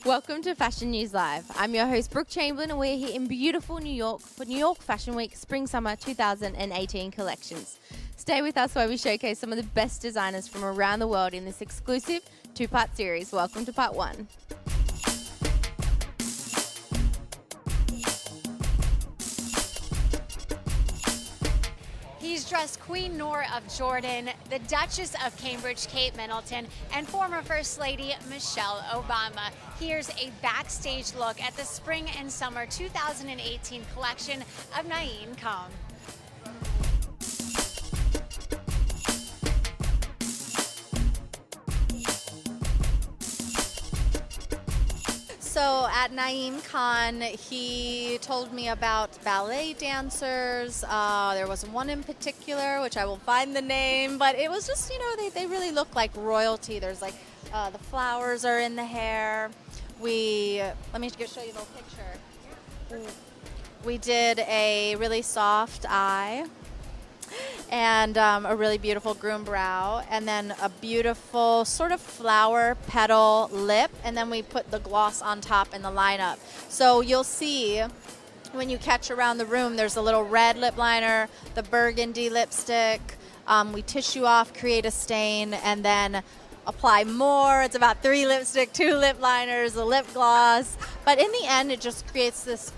Welcome to Fashion News Live. I'm your host, Brooke Chamberlain, and we're here in beautiful New York for New York Fashion Week Spring-Summer 2018 collections. Stay with us while we showcase some of the best designers from around the world in this exclusive two-part series. Welcome to part one. He's dressed Queen Noor of Jordan, the Duchess of Cambridge, Kate Middleton, and former First Lady Michelle Obama. Here's a backstage look at the Spring and Summer 2018 collection of Naeem Khan. So at Naeem Khan, he told me about ballet dancers. There was one in particular, which I will find the name, but it was just, they really look like royalty. There's like the flowers are in the hair. Let me show you a little picture. We did a really soft eye and a really beautiful groom brow, and then a beautiful sort of flower petal lip, and then we put the gloss on top in the lineup. So you'll see when you catch around the room, there's a little red lip liner, the burgundy lipstick. We tissue off, create a stain, and then apply more. It's about 3 lipstick, 2 lip liners, a lip gloss. But in the end, it just creates this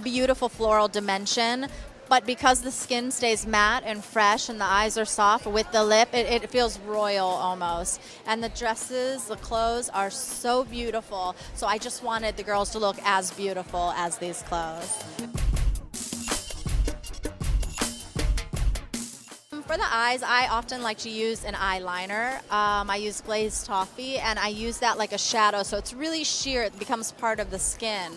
beautiful floral dimension. But because the skin stays matte and fresh and the eyes are soft with the lip, it feels royal almost. And the dresses, the clothes are so beautiful. So I just wanted the girls to look as beautiful as these clothes. For the eyes, I often like to use an eyeliner. I use glazed toffee, and I use that like a shadow, so it's really sheer. It becomes part of the skin.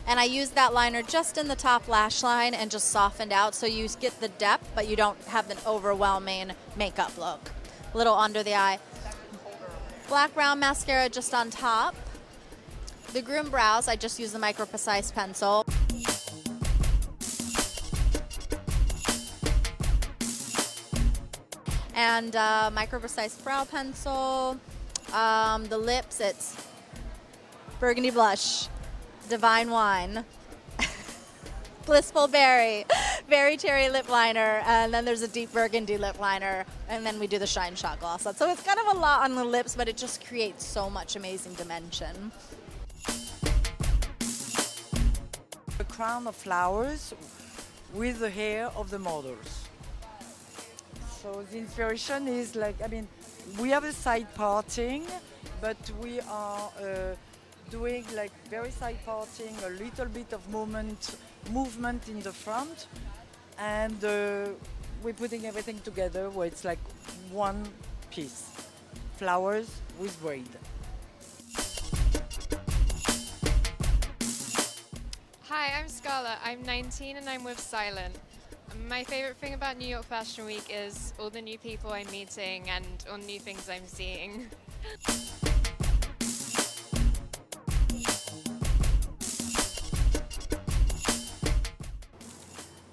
And I use that liner just in the top lash line and just softened out, so you get the depth, but you don't have an overwhelming makeup look. A little under the eye. Black brown mascara just on top. The groom brows, I just use the Micro Precise pencil. And Micro Precise brow pencil. The lips, it's Burgundy Blush, Divine Wine, Blissful Berry, Berry Cherry lip liner, and then there's a deep burgundy lip liner, and then we do the Shine Shot Gloss. So it's kind of a lot on the lips, but it just creates so much amazing dimension. A crown of flowers with the hair of the models. So the inspiration is we have a side parting, but we are doing like very side parting, a little bit of movement in the front, and we're putting everything together where it's like one piece. Flowers with braid. Hi, I'm Scarlett. I'm 19 and I'm with Silent. My favorite thing about New York Fashion Week is all the new people I'm meeting and all new things I'm seeing.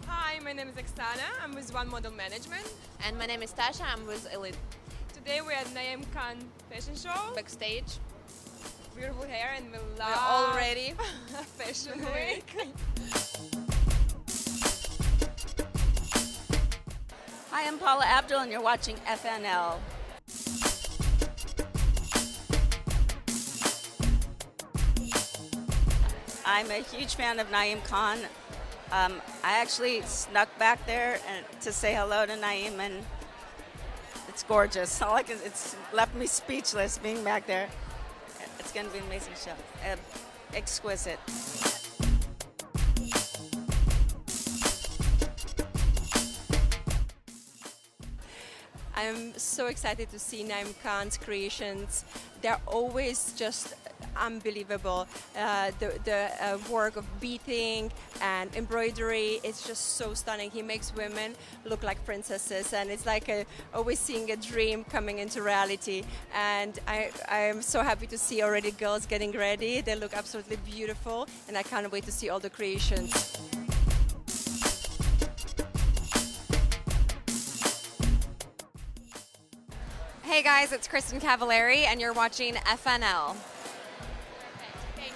Hi, my name is Oksana. I'm with One Model Management. And my name is Tasha. I'm with Elite. Today we're at Naeem Khan Fashion Show. Backstage. Beautiful hair, and we We're love all ready. Fashion Week. Hi, I'm Paula Abdul, and you're watching FNL. I'm a huge fan of Naeem Khan. I actually snuck back there to say hello to Naeem, and it's gorgeous. It's left me speechless being back there. It's going to be an amazing show. Exquisite. I'm so excited to see Naeem Khan's creations. They're always just unbelievable. The work of beading and embroidery, it's just so stunning. He makes women look like princesses, and it's like always seeing a dream coming into reality. And I am so happy to see already girls getting ready. They look absolutely beautiful, and I can't wait to see all the creations. Hey guys, it's Kristen Cavallari, and you're watching FNL. Okay,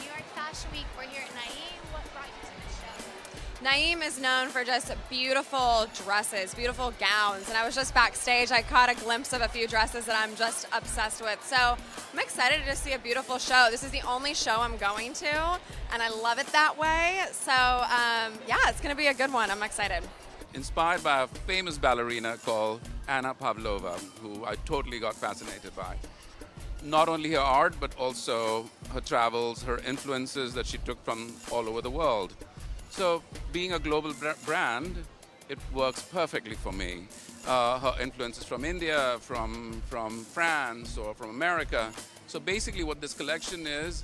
Naeem is known for just beautiful dresses, beautiful gowns, and I was just backstage. I caught a glimpse of a few dresses that I'm just obsessed with. So I'm excited to see a beautiful show. This is the only show I'm going to, and I love it that way. So yeah, it's going to be a good one. I'm excited. Inspired by a famous ballerina called Anna Pavlova, who I totally got fascinated by. Not only her art, but also her travels, her influences that she took from all over the world. So being a global brand, it works perfectly for me. Her influences from India, from France, or from America. So basically what this collection is,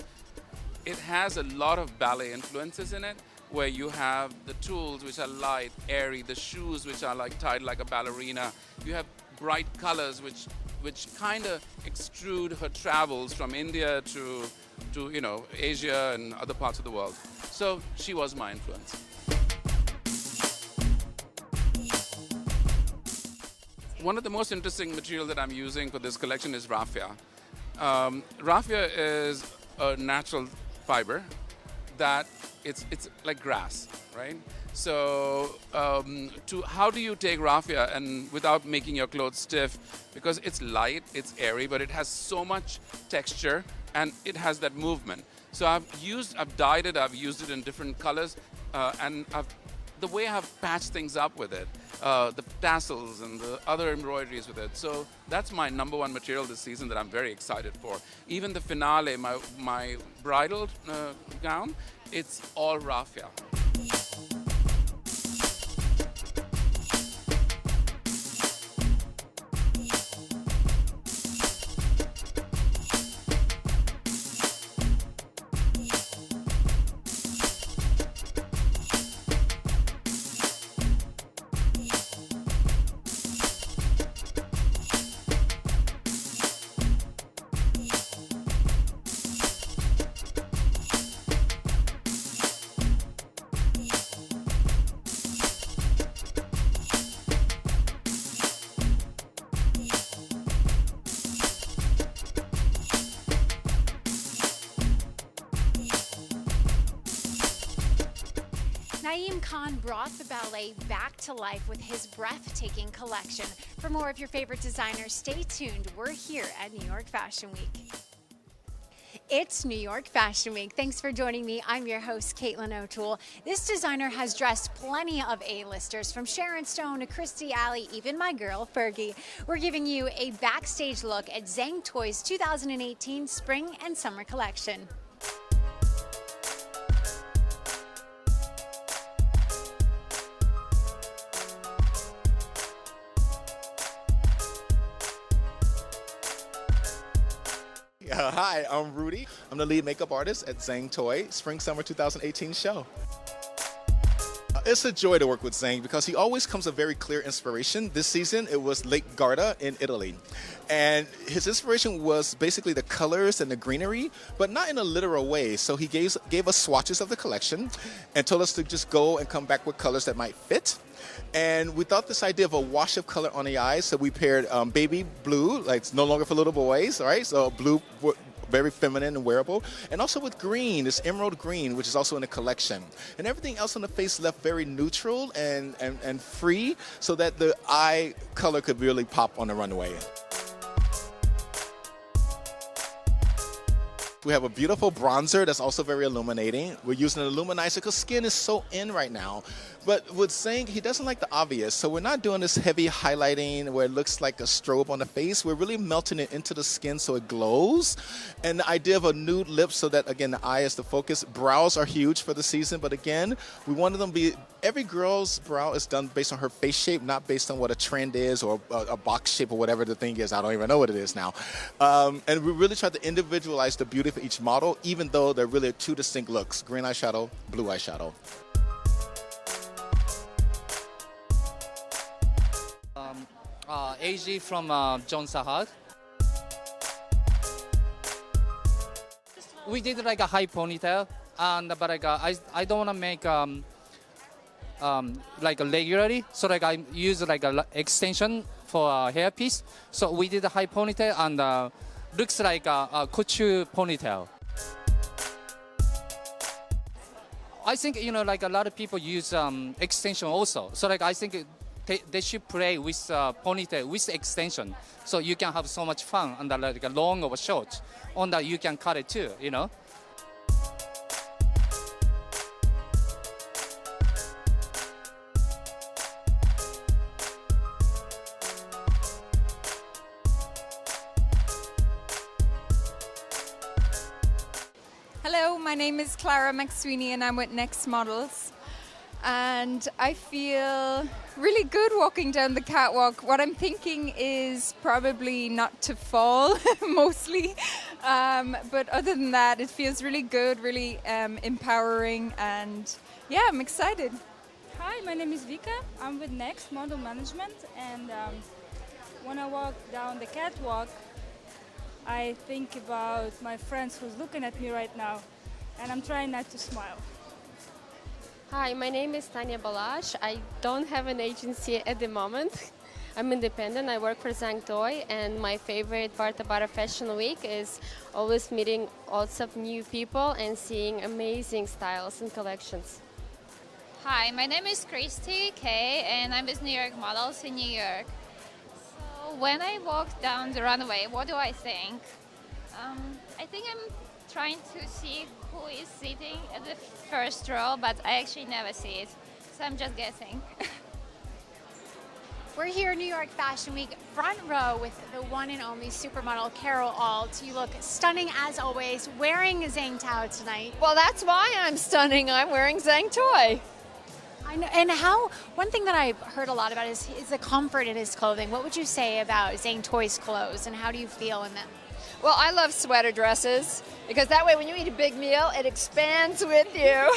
it has a lot of ballet influences in it, where you have the tools which are light, airy, the shoes which are like tied like a ballerina. You have bright colors which kind of extrude her travels from India to Asia and other parts of the world. So she was my influence. One of the most interesting material that I'm using for this collection is raffia. Raffia is a natural fiber that it's like grass, right? So how do you take raffia and without making your clothes stiff? Because it's light, it's airy, but it has so much texture and it has that movement. So I've dyed it, I've used it in different colors, and the way I've patched things up with it, the tassels and the other embroideries with it. So that's my number one material this season that I'm very excited for. Even the finale, my bridal gown, it's all raffia. Naeem Khan brought the ballet back to life with his breathtaking collection. For more of your favorite designers, stay tuned. We're here at New York Fashion Week. It's New York Fashion Week. Thanks for joining me. I'm your host, Caitlin O'Toole. This designer has dressed plenty of A-listers, from Sharon Stone to Christy Alley, even my girl, Fergie. We're giving you a backstage look at Zhang Toy's 2018 Spring and Summer collection. Hi, I'm Rudy. I'm the lead makeup artist at Zhang Toy Spring Summer 2018 show. It's a joy to work with Zhang because he always comes with very clear inspiration. This season, it was Lake Garda in Italy. And his inspiration was basically the colors and the greenery, but not in a literal way. So he gave us swatches of the collection and told us to just go and come back with colors that might fit. And we thought this idea of a wash of color on the eyes, so we paired baby blue, like it's no longer for little boys, all right? So blue, very feminine and wearable. And also with green, this emerald green, which is also in the collection. And everything else on the face left very neutral and free, so that the eye color could really pop on the runway. We have a beautiful bronzer that's also very illuminating. We're using an illuminizer because skin is so in right now. But with Zhang, he doesn't like the obvious. So we're not doing this heavy highlighting where it looks like a strobe on the face. We're really melting it into the skin so it glows. And the idea of a nude lip so that, again, the eye is the focus. Brows are huge for the season. But again, we wanted them to be, every girl's brow is done based on her face shape, not based on what a trend is or a box shape or whatever the thing is. I don't even know what it is now. And we really tried to individualize the beauty for each model, even though they're really two distinct looks: green eyeshadow, blue eyeshadow. AG from John Sahag. We did like a high ponytail, but like I don't want to make like a regularly, so like I use like a extension for a hairpiece. So we did a high ponytail and looks like a couture ponytail. I think, like a lot of people use extension also. So like I think they should play with ponytail with extension, so you can have so much fun on the like a long or short. On that you can cut it too. Hello, my name is Clara McSweeney and I'm with Next Models. And I feel really good walking down the catwalk. What I'm thinking is probably not to fall, mostly. But other than that, it feels really good, really empowering. And yeah, I'm excited. Hi, my name is Vika. I'm with Next Model Management. And when I walk down the catwalk, I think about my friends who's looking at me right now. And I'm trying not to smile. Hi, my name is Tanya Balash. I don't have an agency at the moment. I'm independent. I work for Zhang Toy, and my favorite part about a fashion week is always meeting lots of new people and seeing amazing styles and collections. Hi, my name is Christy Kay, and I'm with New York Models in New York. So when I walk down the runway, what do I think? I think I'm trying to see who is sitting at the first row, but I actually never see it. So I'm just guessing. We're here in New York Fashion Week, front row with the one and only supermodel Carol Alt. You look stunning as always, wearing Zhang Tao tonight. Well, that's why I'm stunning. I'm wearing Zhang Toy. I know, and one thing that I've heard a lot about is the comfort in his clothing. What would you say about Zhang Toy's clothes, and how do you feel in them? Well, I love sweater dresses because that way when you eat a big meal, it expands with you.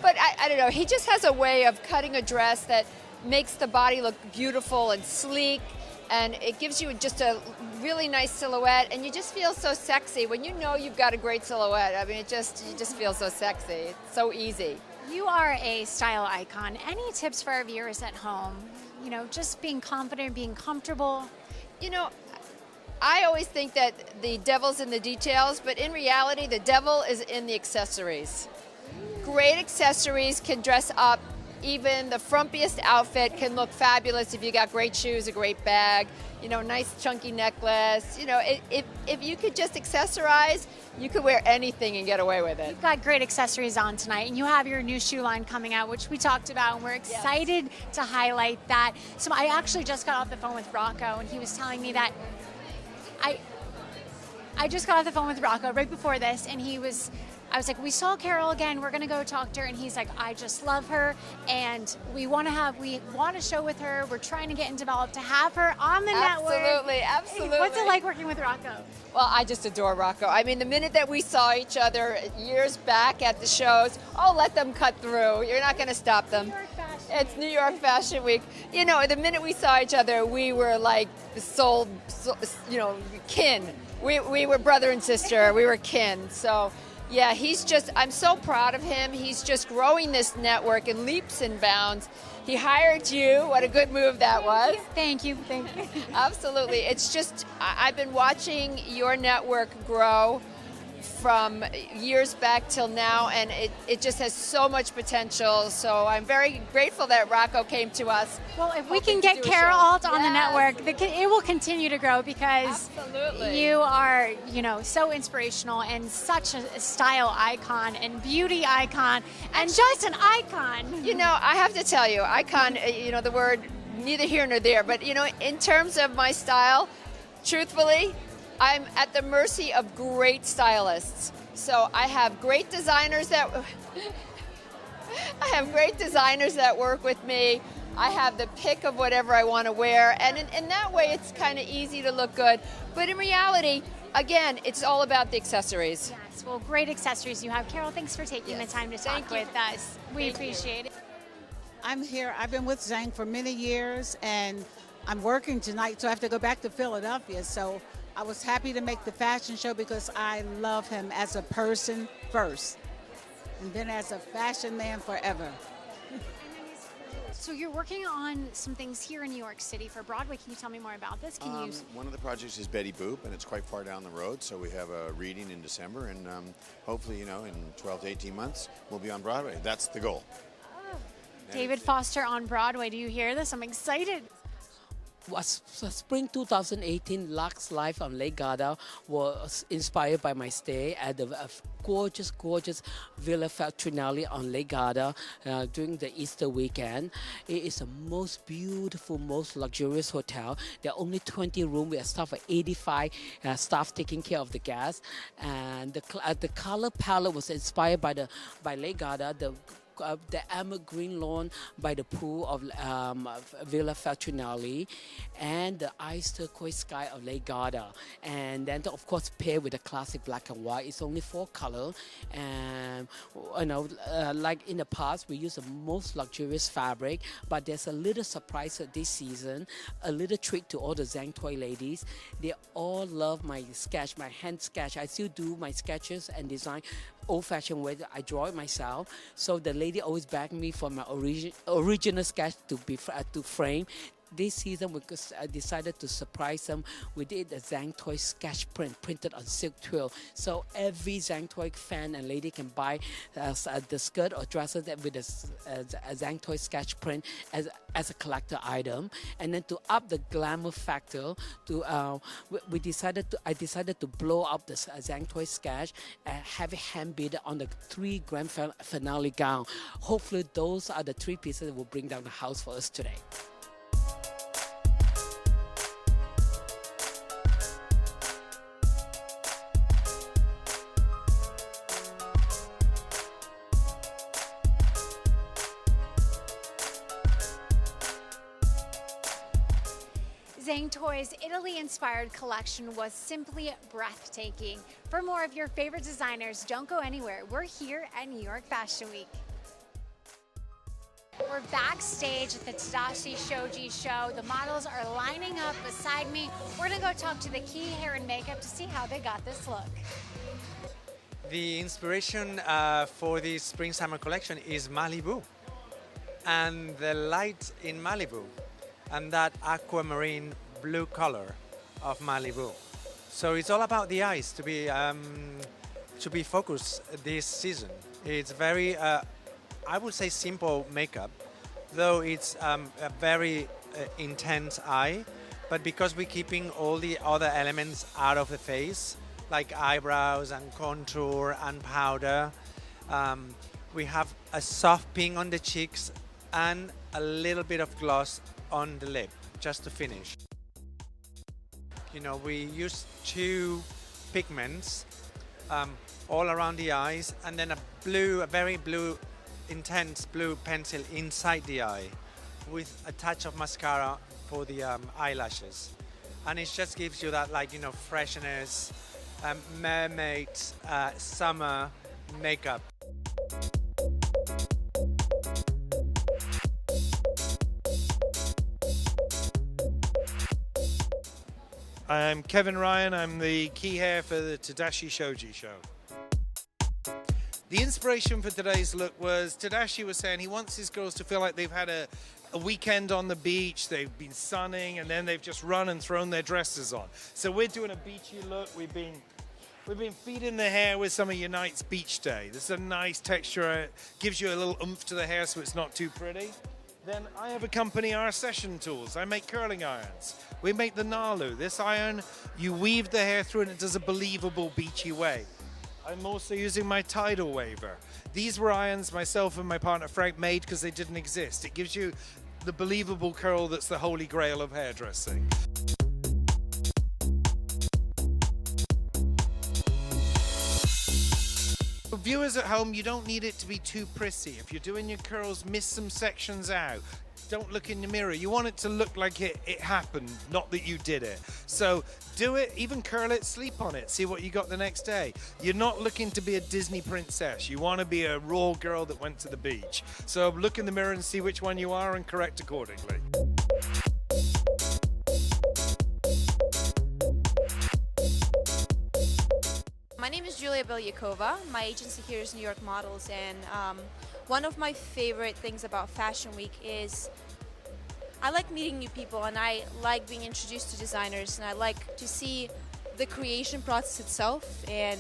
But I don't know, he just has a way of cutting a dress that makes the body look beautiful and sleek, and it gives you just a really nice silhouette, and you just feel so sexy when you know you've got a great silhouette. I mean, you just feel so sexy. It's so easy. You are a style icon. Any tips for our viewers at home? Just being confident, being comfortable. I always think that the devil's in the details, but in reality, the devil is in the accessories. Great accessories can dress up. Even the frumpiest outfit can look fabulous if you got great shoes, a great bag, nice chunky necklace. If you could just accessorize, you could wear anything and get away with it. You've got great accessories on tonight, and you have your new shoe line coming out, which we talked about, and we're excited to highlight that. So I actually just got off the phone with Rocco, and he was telling me that I just got off the phone with Rocco right before this, and I was like, we saw Carol again, we're gonna go talk to her, and he's like, I just love her, and we want a show with her, we're trying to get involved to have her on the network. Absolutely. What's it like working with Rocco? Well, I just adore Rocco. I mean, the minute that we saw each other years back at the shows, let them cut through. You're not gonna stop them. It's New York Fashion Week. The minute we saw each other, we were like kin. We were brother and sister. We were kin. So, yeah, I'm so proud of him. He's just growing this network in leaps and bounds. He hired you. What a good move that was. Thank you. Absolutely. It's just, I've been watching your network grow from years back till now, and it just has so much potential. So I'm very grateful that Rocco came to us. Well, if we can get Carol Alt on the network, it will continue to grow because you are, so inspirational and such a style icon and beauty icon and just an icon. I have to tell you, icon, the word neither here nor there, but, in terms of my style, truthfully, I'm at the mercy of great stylists. So I have great designers that work with me. I have the pick of whatever I want to wear, and in that way it's kind of easy to look good. But in reality, again, it's all about the accessories. Yes, well, great accessories you have. Carol, thanks for taking the time to talk with us. We appreciate it. I'm here. I've been with Zhang for many years, and I'm working tonight, so I have to go back to Philadelphia. So I was happy to make the fashion show because I love him as a person first, and then as a fashion man forever. So you're working on some things here in New York City for Broadway. Can you tell me more about this? One of the projects is Betty Boop, and it's quite far down the road, so we have a reading in December, and hopefully, in 12 to 18 months, we'll be on Broadway. That's the goal. David Foster on Broadway. Do you hear this? I'm excited. Spring 2018 Lux Live on Lake Garda was inspired by my stay at the gorgeous Villa Feltrinelli on Lake Garda during the Easter weekend. It is the most beautiful, most luxurious hotel. There are only 20 rooms. We have staff of 85 staff taking care of the guests. And the color palette was inspired by Lake Garda. The emerald green lawn by the pool of Villa Feltrinelli, and the ice turquoise sky of Lake Garda, and then of course paired with the classic black and white. It's only 4 colors, and like in the past we use the most luxurious fabric, but there's a little surprise this season, a little treat to all the Zhang Toy ladies. They all love my sketch, my hand sketch. I still do my sketches and design old-fashioned way. I draw it myself, so the lady always back me for my original sketch to frame. This season we decided to surprise them. We did a Zhang Toy sketch print printed on silk twill, so every Zhang Toy fan and lady can buy the skirt or dresses with a Zhang Toy sketch print as a collector item. And then to up the glamour factor, I decided to blow up the Zhang Toy sketch and have it hand beaded on the 3 grand finale gown. Hopefully those are the 3 pieces that will bring down the house for us today. Zhang Toy's Italy-inspired collection was simply breathtaking. For more of your favorite designers, don't go anywhere. We're here at New York Fashion Week. We're backstage at the Tadashi Shoji show. The models are lining up beside me. We're gonna go talk to the key hair and makeup to see how they got this look. The inspiration for this spring-summer collection is Malibu, and the light in Malibu, and that aquamarine blue color of Malibu. So it's all about the eyes to be focused this season. It's very, I would say, simple makeup, though it's a very intense eye. But because we're keeping all the other elements out of the face, like eyebrows and contour and powder, we have a soft pink on the cheeks and a little bit of gloss on the lip, just to finish. We use 2 pigments all around the eyes, and then a very blue, intense blue pencil inside the eye, with a touch of mascara for the eyelashes. And it just gives you that, freshness, mermaid, summer makeup. I'm Kevin Ryan. I'm the key hair for the Tadashi Shoji show. The inspiration for today's look was Tadashi was saying he wants his girls to feel like they've had a weekend on the beach, they've been sunning, and then they've just run and thrown their dresses on. So we're doing a beachy look. We've been feeding the hair with some of Unite's Beach Day. This is a nice texture. It gives you a little oomph to the hair so it's not too pretty. Then I have a company, our Session Tools. I make curling irons. We make the Nalu. This iron, you weave the hair through and it does a believable beachy wave. I'm also using my Tidal Waver. These were irons myself and my partner Frank made because they didn't exist. It gives you the believable curl that's the holy grail of hairdressing. For viewers at home, you don't need it to be too prissy. If you're doing your curls, miss some sections out. Don't look in the mirror. You want it to look like it happened, not that you did it. So do it, even curl it, sleep on it, see what you got the next day. You're not looking to be a Disney princess. You want to be a raw girl that went to the beach. So look in the mirror and see which one you are and correct accordingly. My name is Julia Bilyakova. My agency here is New York Models, and one of my favorite things about Fashion Week is I like meeting new people, and I like being introduced to designers, and I like to see the creation process itself. And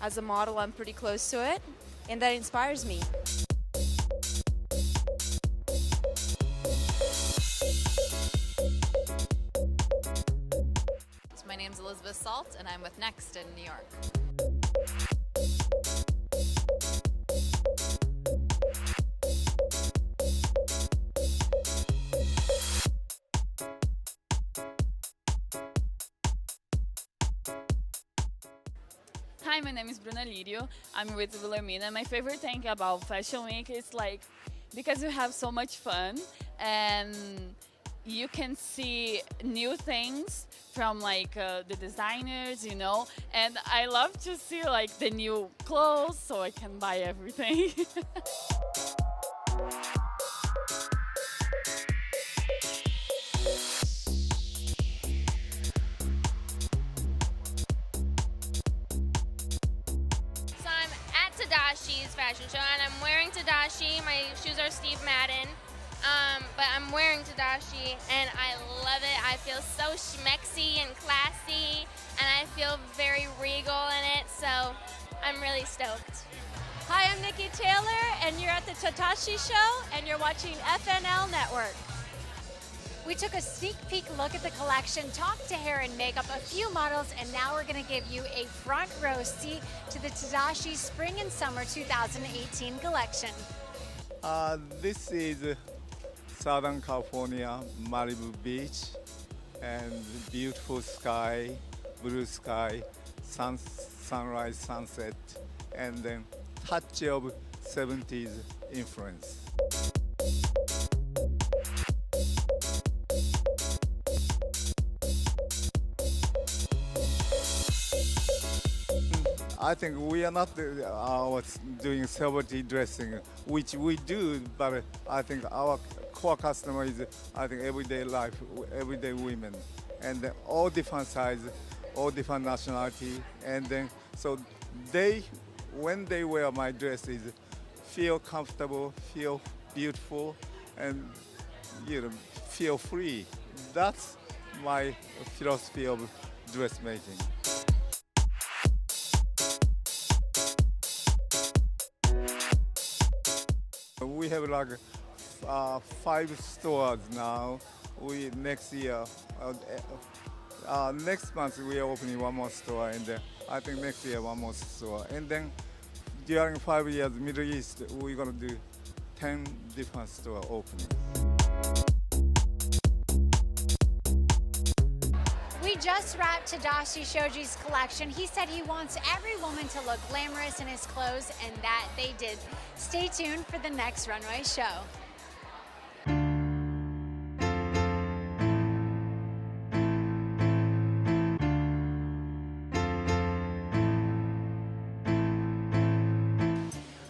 as a model, I'm pretty close to it, and that inspires me. My name's Elizabeth Salt, and I'm with Next in New York. Hi, my name is Bruna Lirio. I'm with Wilhelmina. My favorite thing about Fashion Week is like because you have so much fun and you can see new things from like the designers, you know, and I love to see like the new clothes so I can buy everything. So I'm at Tadashi's fashion show, and I'm wearing Tadashi. My shoes are Steve Madden. But I'm wearing Tadashi, and I love it. I feel so schmexy and classy, and I feel very regal in it, so I'm really stoked. Hi, I'm Nikki Taylor, and you're at the Tadashi show, and you're watching FNL Network. We took a sneak peek look at the collection, talked to hair and makeup, a few models, and now we're going to give you a front row seat to the Tadashi Spring and Summer 2018 collection. This is Southern California, Malibu Beach, and beautiful sky, blue sky, sunrise, sunset, and then touch of 70s influence. I think we are not doing celebrity dressing, which we do, but I think our core customer is, I think, everyday life, everyday women, and all different size, all different nationality, and then so when they wear my dresses, feel comfortable, feel beautiful, and feel free. That's my philosophy of dressmaking. We have like 5 stores now. Next month we are opening one more store, and I think next year one more store. And then during 5 years, Middle East, we're gonna do 10 different store openings. We just wrapped Tadashi Shoji's collection. He said he wants every woman to look glamorous in his clothes, and that they did. Stay tuned for the next runway show.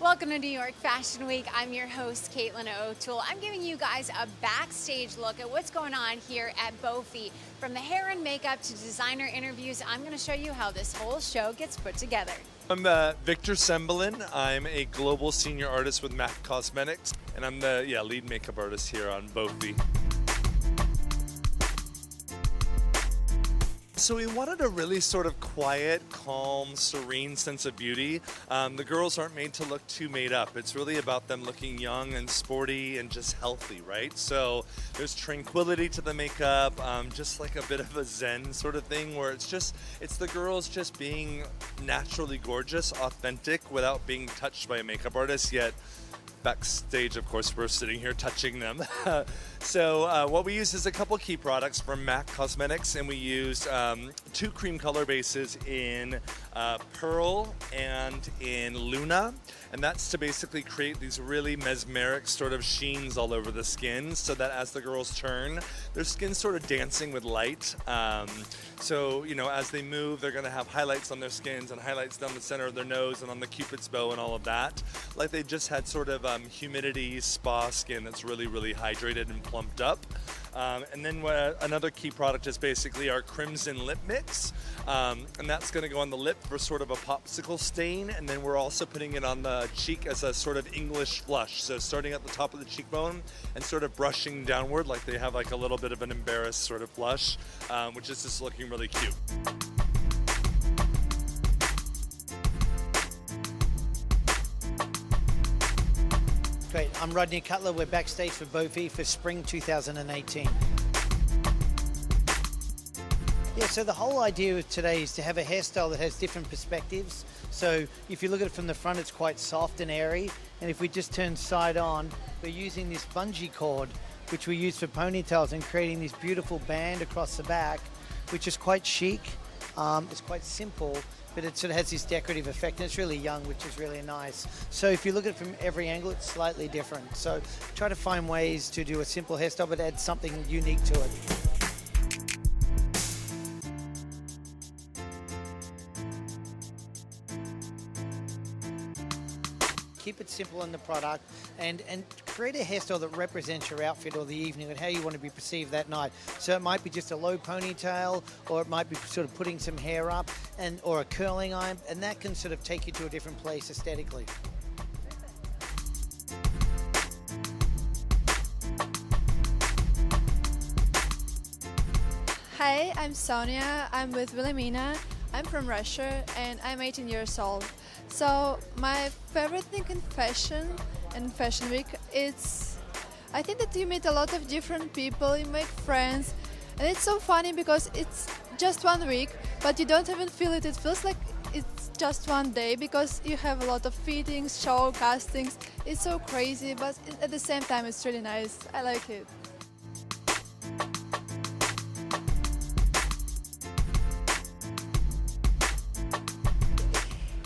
Welcome to New York Fashion Week. I'm your host, Caitlin O'Toole. I'm giving you guys a backstage look at what's going on here at Bofi. From the hair and makeup to designer interviews, I'm going to show you how this whole show gets put together. I'm Victor Semblin. I'm a global senior artist with MAC Cosmetics, and I'm the lead makeup artist here on Bofi. So we wanted a really sort of quiet, calm, serene sense of beauty. The girls aren't made to look too made up. It's really about them looking young and sporty and just healthy, right? So there's tranquility to the makeup, just like a bit of a zen sort of thing where it's the girls just being naturally gorgeous, authentic, without being touched by a makeup artist, yet backstage, of course, we're sitting here touching them. So what we used is a couple key products from MAC Cosmetics, and we used 2 cream color bases in Pearl and in Luna, and that's to basically create these really mesmeric sort of sheens all over the skin, so that as the girls turn, their skin's sort of dancing with light. So, as they move, they're going to have highlights on their skins and highlights down the center of their nose and on the cupid's bow and all of that. Like they just had sort of humidity, spa skin that's really, really hydrated and plumped up. And then another key product is basically our Crimson Lip Mix. And that's going to go on the lip for sort of a popsicle stain. And then we're also putting it on the cheek as a sort of English flush. So starting at the top of the cheekbone and sort of brushing downward like they have like a little bit of an embarrassed sort of blush, which is just looking really cute. Great, I'm Rodney Cutler. We're backstage for Bofi for Spring 2018. Yeah, so the whole idea of today is to have a hairstyle that has different perspectives. So if you look at it from the front, it's quite soft and airy. And if we just turn side on, we're using this bungee cord, which we use for ponytails, and creating this beautiful band across the back, which is quite chic. It's quite simple, but it sort of has this decorative effect, and it's really young, which is really nice. So if you look at it from every angle, it's slightly different. So try to find ways to do a simple hairstyle, but add something unique to it. Keep it simple in the product, and create a hairstyle that represents your outfit or the evening and how you want to be perceived that night. So it might be just a low ponytail, or it might be sort of putting some hair up, or a curling iron, and that can sort of take you to a different place aesthetically. Hi, I'm Sonia. I'm with Wilhelmina. I'm from Russia and I'm 18 years old. So my favorite thing in fashion and Fashion Week, I think that you meet a lot of different people, you make friends, and it's so funny because it's just 1 week, but you don't even feel it. It feels like it's just one day because you have a lot of fittings, show, castings. It's so crazy, but at the same time it's really nice. I like it.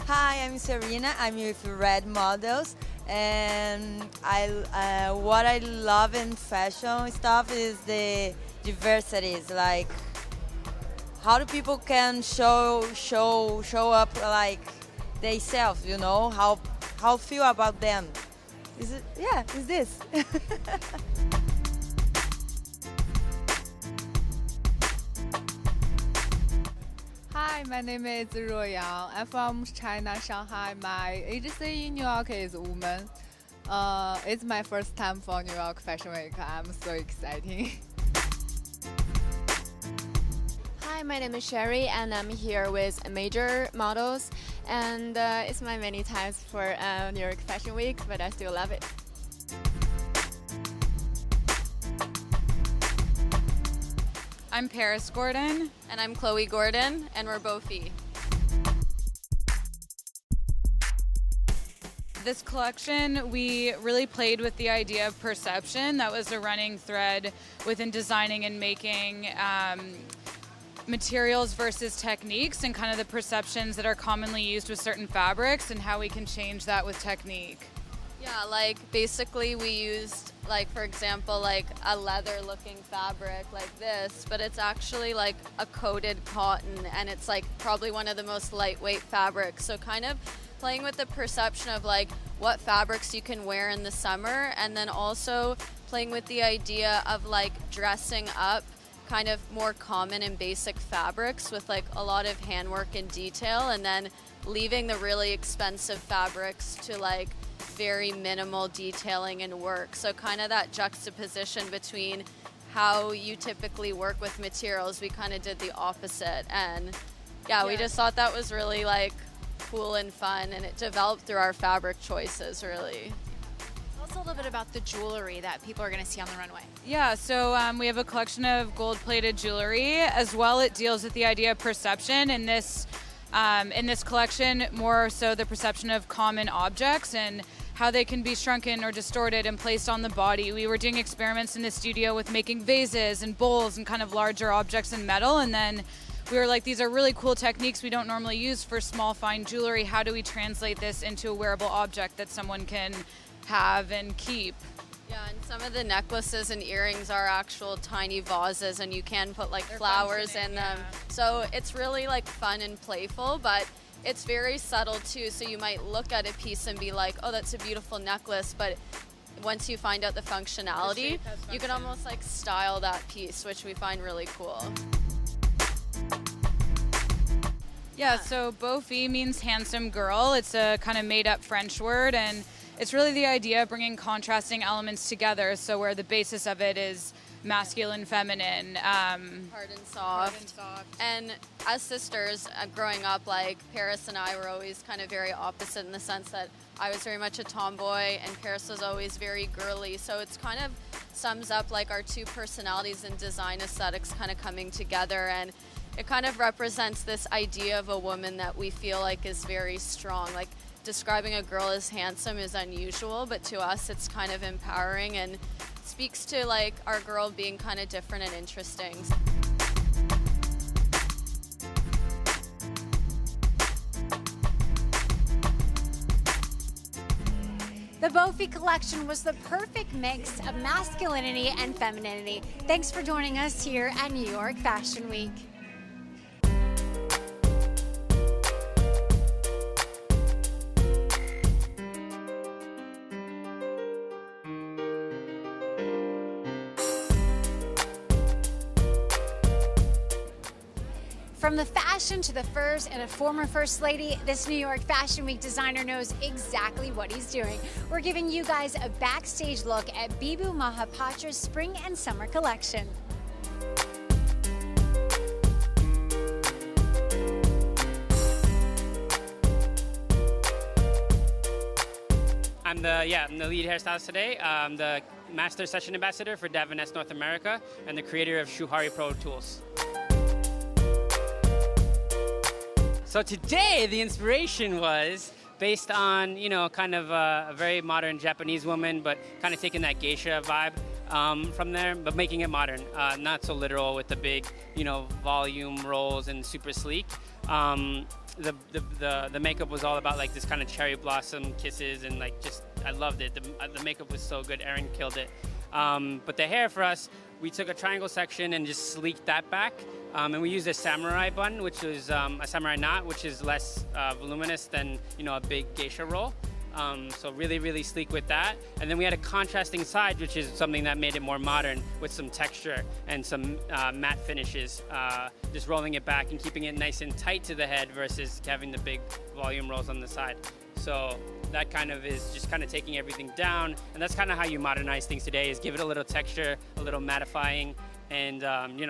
Hi, I'm Serena. I'm with Red Models, and what I love in fashion stuff is the diversity. It's like how do people can show up like themselves, you know, how feel about them. Is it? Yeah, it's this. Hi, my name is Royang. I'm from China, Shanghai. My agency in New York is Woman. It's my first time for New York Fashion Week. I'm so excited. Hi, my name is Sherry, and I'm here with Major Models. And it's my many times for New York Fashion Week, but I still love it. I'm Paris Gordon. And I'm Chloe Gordon, and we're Bofi. This collection, we really played with the idea of perception. That was a running thread within designing and making materials versus techniques, and kind of the perceptions that are commonly used with certain fabrics and how we can change that with technique. Yeah, like basically we used, like, for example, like a leather looking fabric like this, but it's actually like a coated cotton, and it's like probably one of the most lightweight fabrics. So kind of playing with the perception of like what fabrics you can wear in the summer, and then also playing with the idea of like dressing up kind of more common and basic fabrics with like a lot of handwork and detail, and then leaving the really expensive fabrics to like very minimal detailing and work. So kind of that juxtaposition between how you typically work with materials, we kind of did the opposite. And yeah, we just thought that was really like cool and fun, and it developed through our fabric choices, really. Tell us a little bit about the jewelry that people are going to see on the runway. Yeah, so we have a collection of gold-plated jewelry. As well, it deals with the idea of perception. In this collection, more so the perception of common objects and how they can be shrunken or distorted and placed on the body. We were doing experiments in the studio with making vases and bowls and kind of larger objects in metal, and then we were like, these are really cool techniques we don't normally use for small, fine jewelry. How do we translate this into a wearable object that someone can have and keep? Yeah, and some of the necklaces and earrings are actual tiny vases, and you can put like flowers in them. So it's really like fun and playful, but it's very subtle too. So you might look at a piece and be like, oh, that's a beautiful necklace, but once you find out the functionality, you can almost like style that piece, which we find really cool. Yeah, so beau fille means handsome girl. It's a kind of made-up French word, and it's really the idea of bringing contrasting elements together, so where the basis of it is masculine, feminine. Hard and soft. And as sisters, growing up, like Paris and I were always kind of very opposite in the sense that I was very much a tomboy and Paris was always very girly. So it's kind of sums up like our two personalities and design aesthetics kind of coming together, and it kind of represents this idea of a woman that we feel like is very strong. Like describing a girl as handsome is unusual, but to us it's kind of empowering and speaks to like our girl being kind of different and interesting. The beau fille collection was the perfect mix of masculinity and femininity. Thanks for joining us here at New York Fashion Week. From the fashion to the furs and a former First Lady, this New York Fashion Week designer knows exactly what he's doing. We're giving you guys a backstage look at Bibu Mahapatra's spring and summer collection. I'm the lead hairstylist today. I'm the master session ambassador for Devon S North America and the creator of Shuhari Pro Tools. So today, the inspiration was based on, kind of a very modern Japanese woman, but kind of taking that geisha vibe from there, but making it modern, not so literal with the big, volume rolls and super sleek. The makeup was all about like this kind of cherry blossom kisses and like just, I loved it. The makeup was so good. Erin killed it. But the hair for us, we took a triangle section and just sleeked that back. And we used a samurai bun, which was a samurai knot, which is less voluminous than, a big geisha roll. So really, really sleek with that. And then we had a contrasting side, which is something that made it more modern with some texture and some matte finishes. Just rolling it back and keeping it nice and tight to the head versus having the big volume rolls on the side. So that kind of is just kind of taking everything down. And that's kind of how you modernize things today, is give it a little texture, a little mattifying, and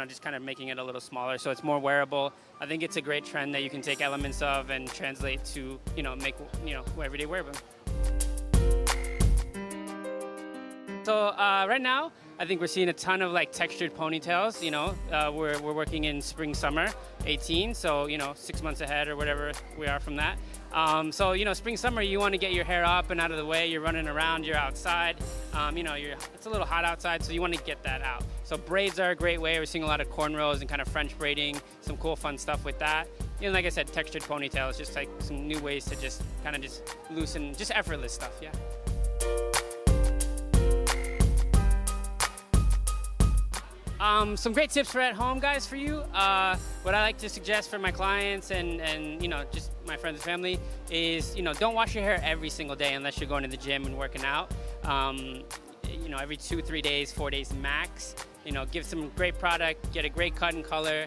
just kind of making it a little smaller so it's more wearable. I think it's a great trend that you can take elements of and translate to, make, everyday wear them. So right now, I think we're seeing a ton of like textured ponytails. We're working in spring, summer 18, so 6 months ahead or whatever we are from that. So spring, summer, you want to get your hair up and out of the way. You're running around, you're outside. It's a little hot outside, so you want to get that out. So braids are a great way. We're seeing a lot of cornrows and kind of French braiding, some cool, fun stuff with that. Like I said, textured ponytails, just like some new ways to just kind of just loosen, just effortless stuff, yeah. Some great tips for at home, guys, for you. What I like to suggest for my clients and just my friends and family is, don't wash your hair every single day unless you're going to the gym and working out. Every 2, 3 days, 4 days max. Give some great product, get a great cut and color,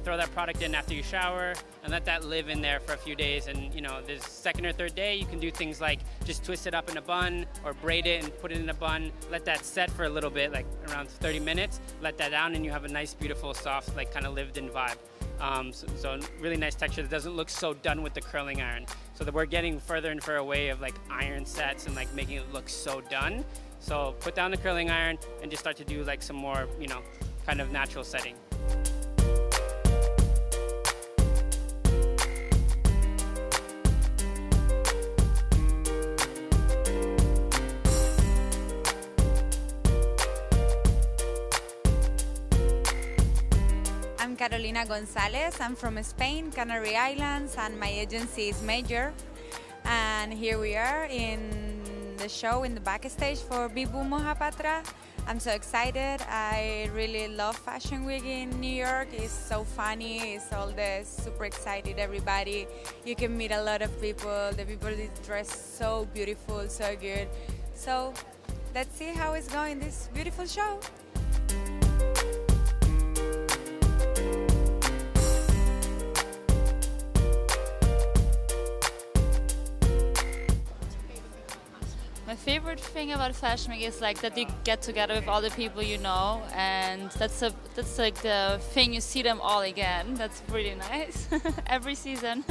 throw that product in after you shower, and let that live in there for a few days. And the second or third day, you can do things like just twist it up in a bun or braid it and put it in a bun. Let that set for a little bit, like around 30 minutes. Let that down, and you have a nice, beautiful, soft, like kind of lived-in vibe. So really nice texture that doesn't look so done with the curling iron. So that we're getting further and further away of like iron sets and like making it look so done. So put down the curling iron and just start to do like some more, kind of natural setting. I'm Carolina Gonzalez. I'm from Spain, Canary Islands, and my agency is Major. And here we are in the show in the backstage for Bibu Mohapatra. I'm so excited. I really love Fashion Week in New York. It's so funny. It's all the super excited everybody. You can meet a lot of people. The people is dressed so beautiful, so good. So let's see how it's going, this beautiful show. My favorite thing about Fashion Week is like that you get together with all the people you know, and that's like the thing, you see them all again. That's really nice every season.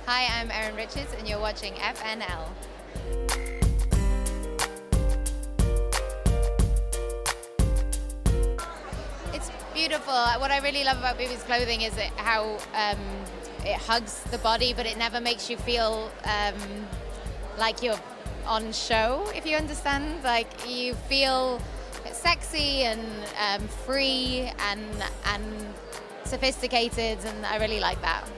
Hi, I'm Erin Richards and you're watching FNL. It's beautiful. What I really love about Booby's clothing is how it hugs the body, but it never makes you feel like you're on show, if you understand. Like, you feel sexy and free and sophisticated, and I really like that.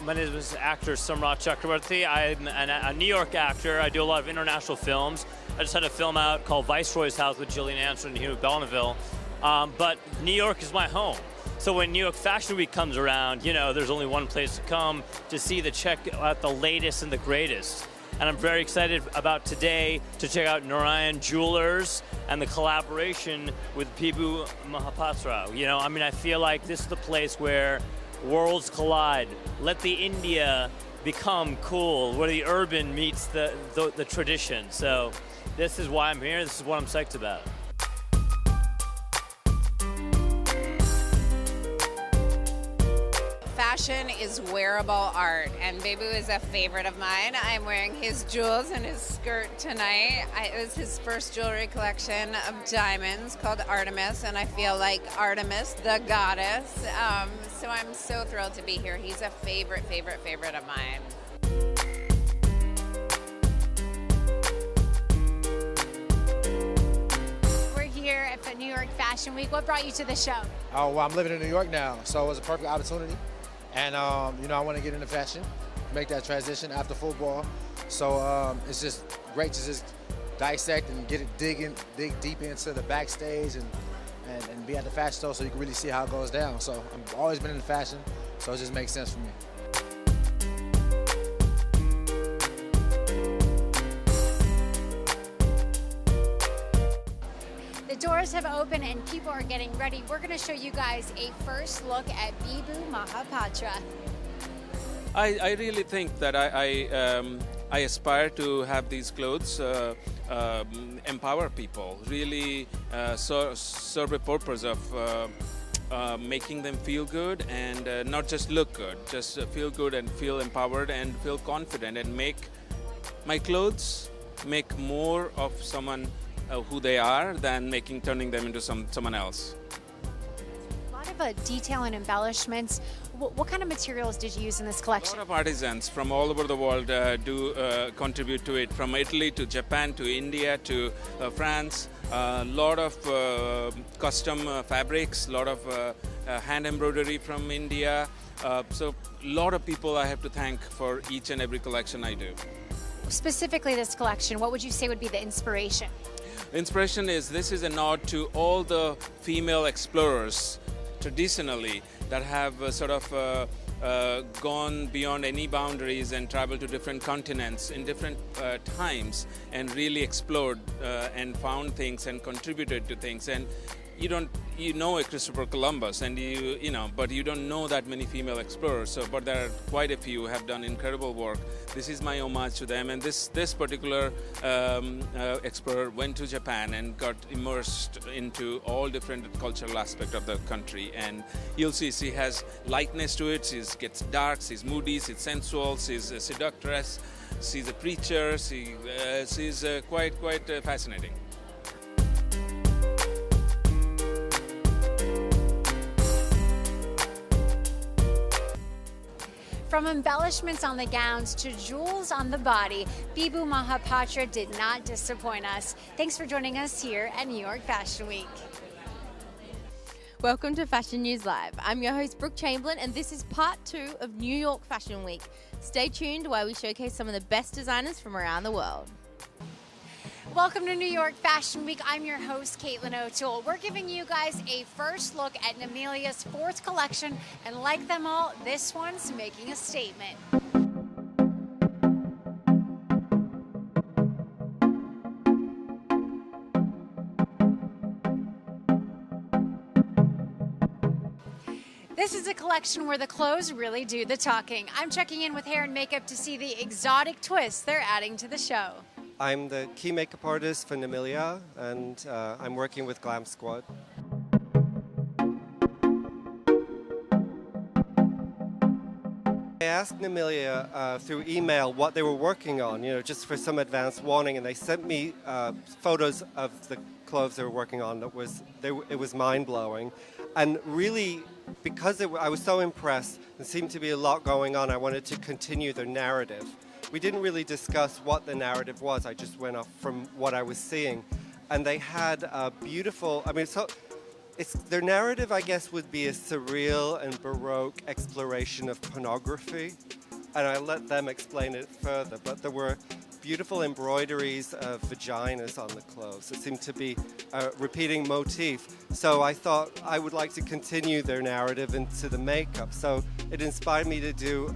My name is actor Samrat Chakrabarti. I'm a New York actor. I do a lot of international films. I just had a film out called Viceroy's House with Gillian Anderson and Hugh Bonneville. But New York is my home. So when New York Fashion Week comes around, you know, there's only one place to come to check out the latest and the greatest. And I'm very excited about today to check out Narayan Jewelers and the collaboration with Pibu Mahapatra. You know, I mean, I feel like this is the place where worlds collide. Let the India become cool, where the urban meets the tradition. So this is why I'm here. This is what I'm psyched about. Fashion is wearable art, and Bebu is a favorite of mine. I'm wearing his jewels and his skirt tonight. It was his first jewelry collection of diamonds called Artemis, and I feel like Artemis, the goddess. So I'm so thrilled to be here. He's a favorite of mine. We're here at the New York Fashion Week. What brought you to the show? Oh, well, I'm living in New York now, so it was a perfect opportunity. And, you know, I want to get into fashion, make that transition after football. So it's just great to just dissect and dig deep into the backstage and be at the fashion show so you can really see how it goes down. So I've always been into fashion, so it just makes sense for me. The doors have opened and people are getting ready. We're going to show you guys a first look at Pibu Mahapatra. I really think that I aspire to have these clothes empower people, really serve a purpose of making them feel good and not just look good, just feel good and feel empowered and feel confident, and make my clothes make more of someone who they are than turning them into someone else. A lot of detail and embellishments. What kind of materials did you use in this collection? A lot of artisans from all over the world do contribute to it, from Italy to Japan to India to France. A lot of custom fabrics, a lot of hand embroidery from India. So a lot of people I have to thank for each and every collection I do. Specifically this collection, what would you say would be the inspiration? Inspiration is, this is a nod to all the female explorers traditionally that have gone beyond any boundaries and traveled to different continents in different times and really explored and found things and contributed to things. And you know a Christopher Columbus, and but you don't know that many female explorers. So, but there are quite a few who have done incredible work. This is my homage to them. And this particular explorer went to Japan and got immersed into all different cultural aspects of the country. And you'll see she has lightness to it. She gets dark. She's moody. She's sensual. She's a seductress. She's a preacher. She's quite fascinating. From embellishments on the gowns to jewels on the body, Pibu Mahapatra did not disappoint us. Thanks for joining us here at New York Fashion Week. Welcome to Fashion News Live. I'm your host, Brooke Chamberlain, and this is part 2 of New York Fashion Week. Stay tuned while we showcase some of the best designers from around the world. Welcome to New York Fashion Week. I'm your host, Caitlin O'Toole. We're giving you guys a first look at Namelia's 4th collection, and like them all, this one's making a statement. This is a collection where the clothes really do the talking. I'm checking in with hair and makeup to see the exotic twists they're adding to the show. I'm the key makeup artist for Namelia, and I'm working with Glam Squad. I asked Namelia through email what they were working on, just for some advance warning, and they sent me photos of the clothes they were working on. It was mind-blowing. And really, because I was so impressed, there seemed to be a lot going on, I wanted to continue their narrative. We didn't really discuss what the narrative was. I just went off from what I was seeing. And they had a beautiful, their narrative, I guess, would be a surreal and Baroque exploration of pornography. And I let them explain it further. But there were beautiful embroideries of vaginas on the clothes. It seemed to be a repeating motif. So I thought I would like to continue their narrative into the makeup. So it inspired me to do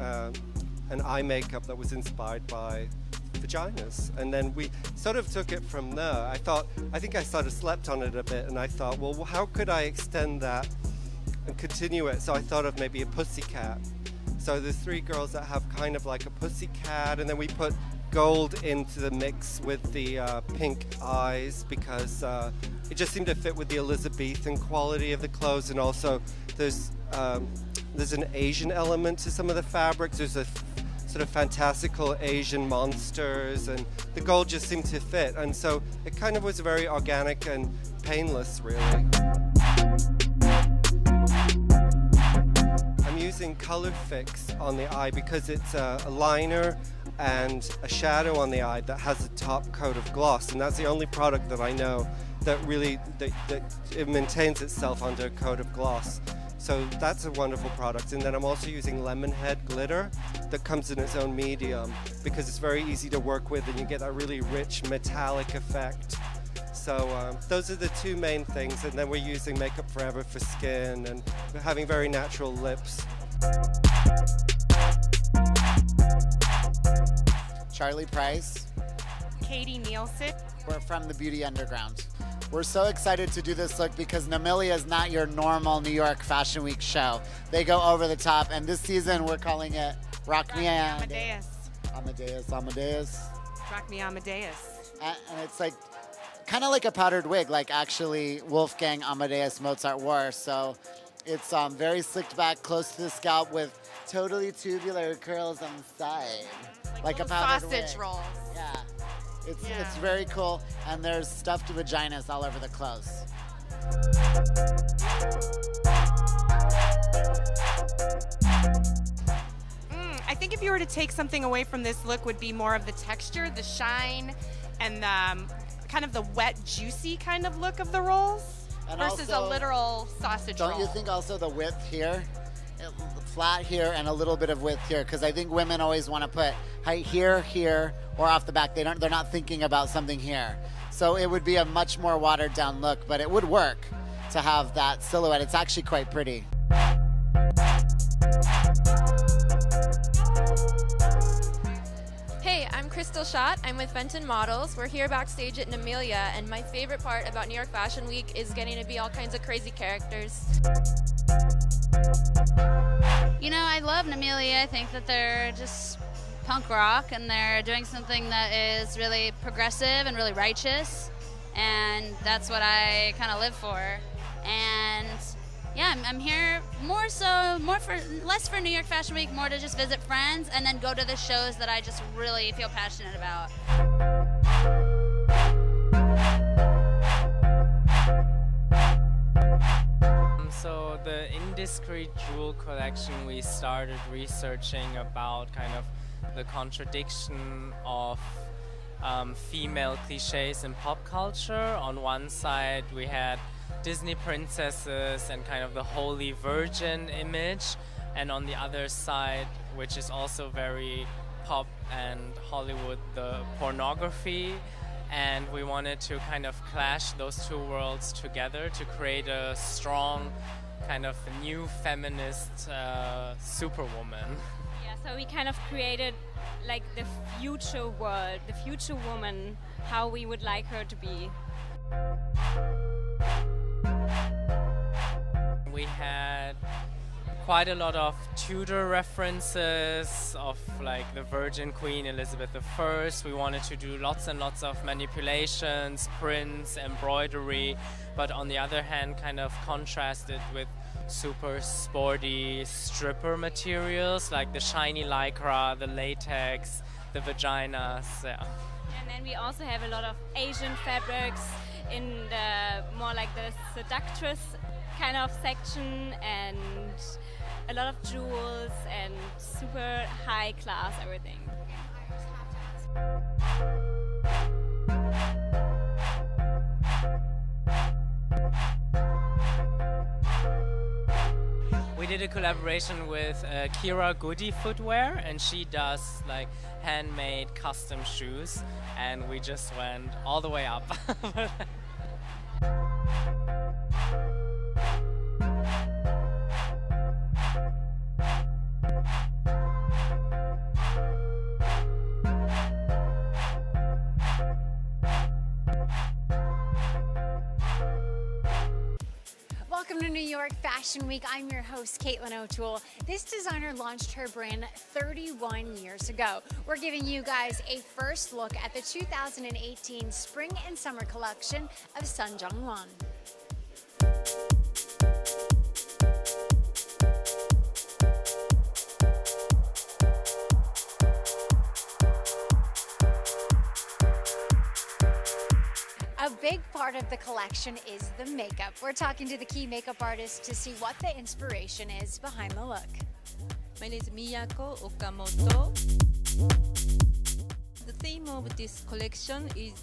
an eye makeup that was inspired by vaginas. And then we sort of took it from there. I think I sort of slept on it a bit, and I thought, well, how could I extend that and continue it? So I thought of maybe a pussycat. So there's 3 girls that have kind of like a pussycat, and then we put gold into the mix with the pink eyes because it just seemed to fit with the Elizabethan quality of the clothes, and also there's an Asian element to some of the fabrics. There's a sort of fantastical Asian monsters, and the gold just seemed to fit, and so it kind of was very organic and painless, really. I'm using Color Fix on the eye because it's a liner and a shadow on the eye that has a top coat of gloss, and that's the only product that I know that really that it maintains itself under a coat of gloss. So that's a wonderful product. And then I'm also using Lemonhead glitter that comes in its own medium because it's very easy to work with, and you get that really rich metallic effect. So those are the 2 main things, and then we're using Makeup Forever for skin, and we're having very natural lips. Charlie Price. Katie Nielsen. We're from the Beauty Underground. We're so excited to do this look because Namelia is not your normal New York Fashion Week show. They go over the top, and this season we're calling it Rock Me Amadeus. Amadeus. Rock Me Amadeus. And it's like kind of like a powdered wig, like actually Wolfgang Amadeus Mozart wore. So it's very slicked back, close to the scalp, with totally tubular curls on the side, like a powdered sausage wig. rolls. Yeah. It's very cool, and there's stuffed vaginas all over the clothes. I think if you were to take something away from this look, would be more of the texture, the shine, and kind of the wet, juicy kind of look of the rolls And versus also, a literal sausage roll. Don't you think also the width here, flat here, and a little bit of width here? Because I think women always want to put height here, here, or off the back. They're not thinking about something here. So it would be a much more watered down look, but it would work to have that silhouette. It's actually quite pretty. Hey, I'm Crystal Schott. I'm with Fenton Models. We're here backstage at Namelia, and my favorite part about New York Fashion Week is getting to be all kinds of crazy characters. I love Namelia. I think that they're just punk rock, and they're doing something that is really progressive and really righteous, and that's what I kind of live for. And yeah, I'm here less for New York Fashion Week, more to just visit friends and then go to the shows that I just really feel passionate about. So the Indiscreet Jewel collection, we started researching about kind of the contradiction of female cliches in pop culture. On one side we had Disney princesses and kind of the Holy Virgin image, and on the other side, which is also very pop and Hollywood, the pornography. And we wanted to kind of clash those two worlds together to create a strong kind of new feminist superwoman. Yeah, so we kind of created like the future world, the future woman, how we would like her to be. We had quite a lot of Tudor references of like the Virgin Queen Elizabeth I. We wanted to do lots and lots of manipulations, prints, embroidery, but on the other hand kind of contrast it with super sporty stripper materials like the shiny lycra, the latex, the vaginas. Yeah. And then we also have a lot of Asian fabrics in the more like the seductress kind of section, and a lot of jewels and super high class everything. We did a collaboration with Kira Goody Footwear, and she does like handmade custom shoes, and we just went all the way up. Welcome to New York Fashion Week. I'm your host, Caitlin O'Toole. This designer launched her brand 31 years ago. We're giving you guys a first look at the 2018 Spring and Summer collection of Sun Jung-won. A big part of the collection is the makeup. We're talking to the key makeup artist to see what the inspiration is behind the look. My name is Miyako Okamoto. The theme of this collection is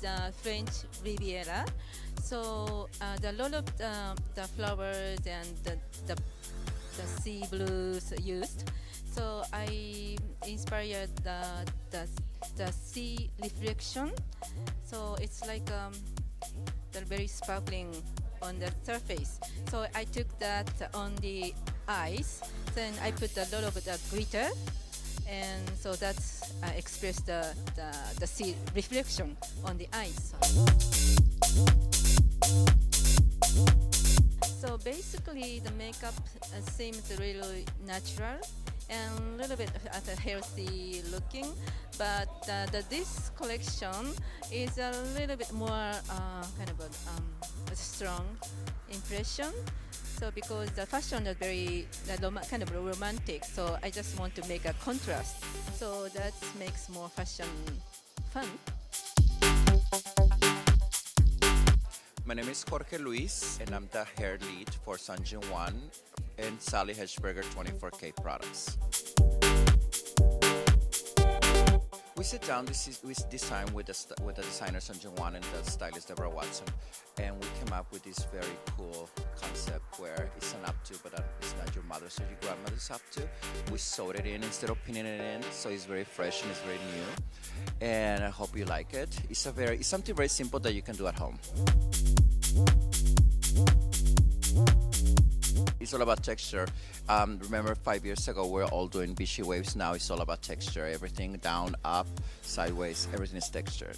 French Riviera. So a lot of the flowers and the sea blues used. So I inspired the sea reflection. So it's like they're very sparkling on the surface. So I took that on the eyes. Then I put a lot of the glitter, and so that's expressed the sea reflection on the eyes. So basically, the makeup seems really natural and a little bit healthy looking, but this collection is a little bit more kind of a strong impression. So because the fashion is very kind of romantic, so I just want to make a contrast. So that makes more fashion fun. My name is Jorge Luis, and I'm the hair lead for Sun Jung-won and Sally Hedgeberger 24K products. We sit down, we design with the designer Sun Jung-won and the stylist Deborah Watson, and we came up with this very cool concept where it's an updo, but it's not your mother's or your grandmother's updo. We sewed it in instead of pinning it in, so it's very fresh and it's very new. And I hope you like it. It's something very simple that you can do at home. It's all about texture. Remember 5 years ago, we were all doing beachy waves. Now it's all about texture. Everything down, up, sideways, everything is textured.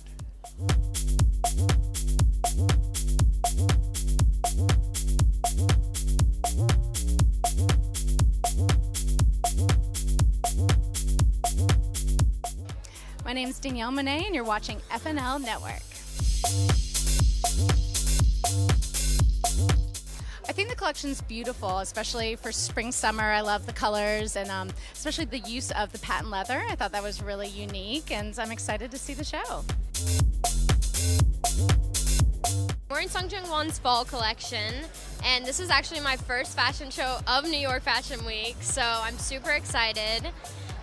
My name is Danielle Monet, and you're watching FNL Network. I think the collection's beautiful, especially for spring, summer. I love the colors and especially the use of the patent leather. I thought that was really unique, and I'm excited to see the show. We're in Sun Jung-won's fall collection, and this is actually my first fashion show of New York Fashion Week, so I'm super excited.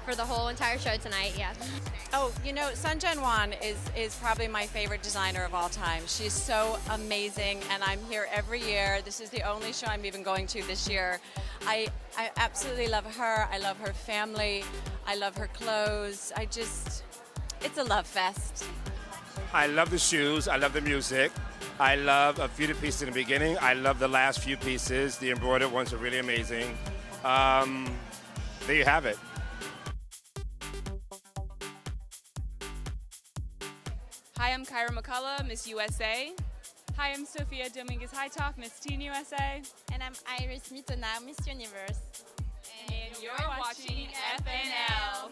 for the whole entire show tonight. Yeah. Oh, you know, Sun Jianwan is probably my favorite designer of all time. She's so amazing, and I'm here every year. This is the only show I'm even going to this year. I absolutely love her. I love her family. I love her clothes. It's a love fest. I love the shoes. I love the music. I love a few of the pieces in the beginning. I love the last few pieces. The embroidered ones are really amazing. There you have it. Hi, I'm Kyra McCullough, Miss USA. Hi, I'm Sophia Dominguez-Hightoff, Miss Teen USA. And I'm Iris Mittenard, Miss Universe. And you're watching FNL.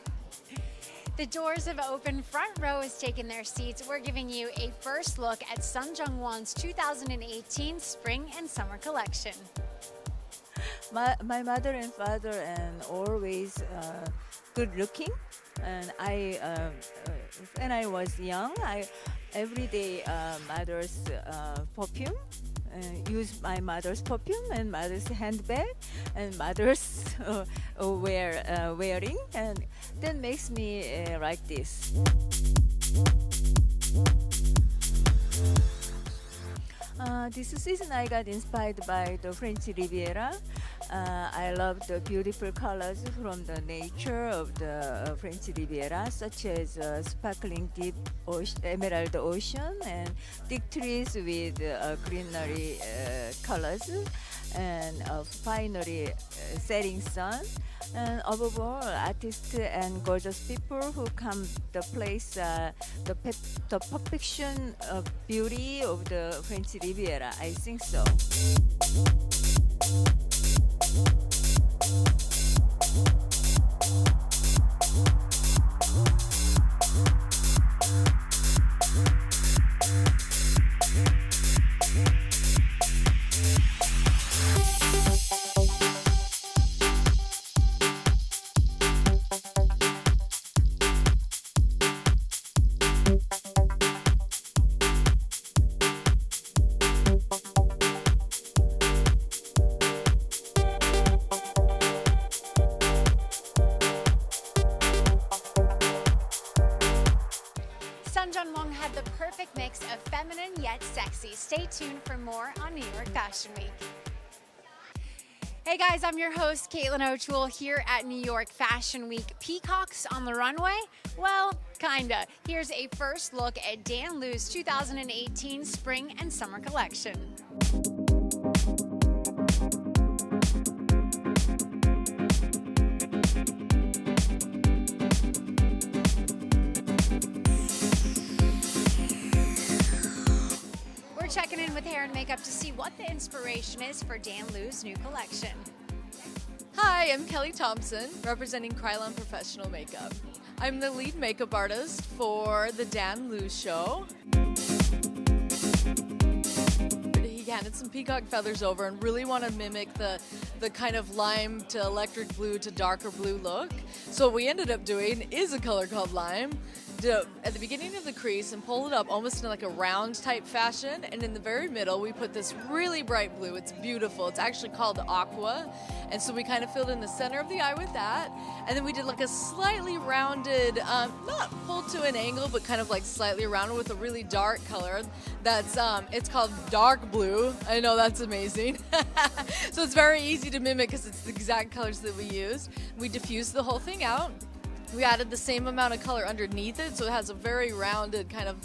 The doors have opened, front row has taken their seats. We're giving you a first look at Sun Jung-won's 2018 Spring and Summer collection. My mother and father and always good looking, and when I was young, I every day mother's perfume. Use my mother's perfume and mother's handbag and mother's wearing, and that makes me like this. This season I got inspired by the French Riviera. I love the beautiful colors from the nature of the French Riviera, such as sparkling deep emerald ocean and thick trees with greenery colors, and finally setting sun. And above all, artists and gorgeous people who come the place the perfection of beauty of the French Riviera. I think so. Sun Jung-won had the perfect mix of feminine yet sexy. Stay tuned for more on New York Fashion Week. Hey guys, I'm your host, Caitlin O'Toole, here at New York Fashion Week. Peacocks on the runway? Well, kinda. Here's a first look at Dan Liu's 2018 Spring and Summer collection. We're checking in with hair and makeup to see what the inspiration is for Dan Liu's new collection. Hi, I'm Kelly Thompson, representing Krylon Professional Makeup. I'm the lead makeup artist for the Dan Liu show. He handed some peacock feathers over and really want to mimic the kind of lime to electric blue to darker blue look. So what we ended up doing is a color called lime. At the beginning of the crease and pull it up almost in like a round type fashion, and in the very middle we put this really bright blue. It's beautiful. It's actually called aqua, and so we kind of filled in the center of the eye with that, and then we did like a slightly rounded, not pulled to an angle, but kind of like slightly rounded with a really dark color. That's it's called dark blue. I know, that's amazing. So it's very easy to mimic because it's the exact colors that we used. We diffused the whole thing out. We added the same amount of color underneath it, so it has a very rounded kind of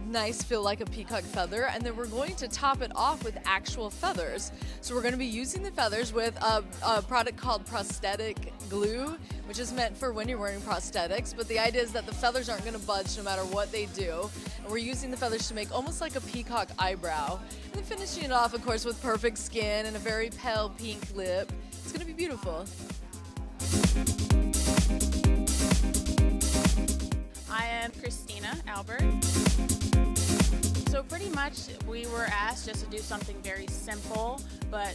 nice feel like a peacock feather, and then we're going to top it off with actual feathers. So we're going to be using the feathers with a product called prosthetic glue, which is meant for when you're wearing prosthetics, but the idea is that the feathers aren't going to budge no matter what they do, and we're using the feathers to make almost like a peacock eyebrow, and then finishing it off, of course, with perfect skin and a very pale pink lip. It's going to be beautiful. I am Christina Albert. So pretty much we were asked just to do something very simple, but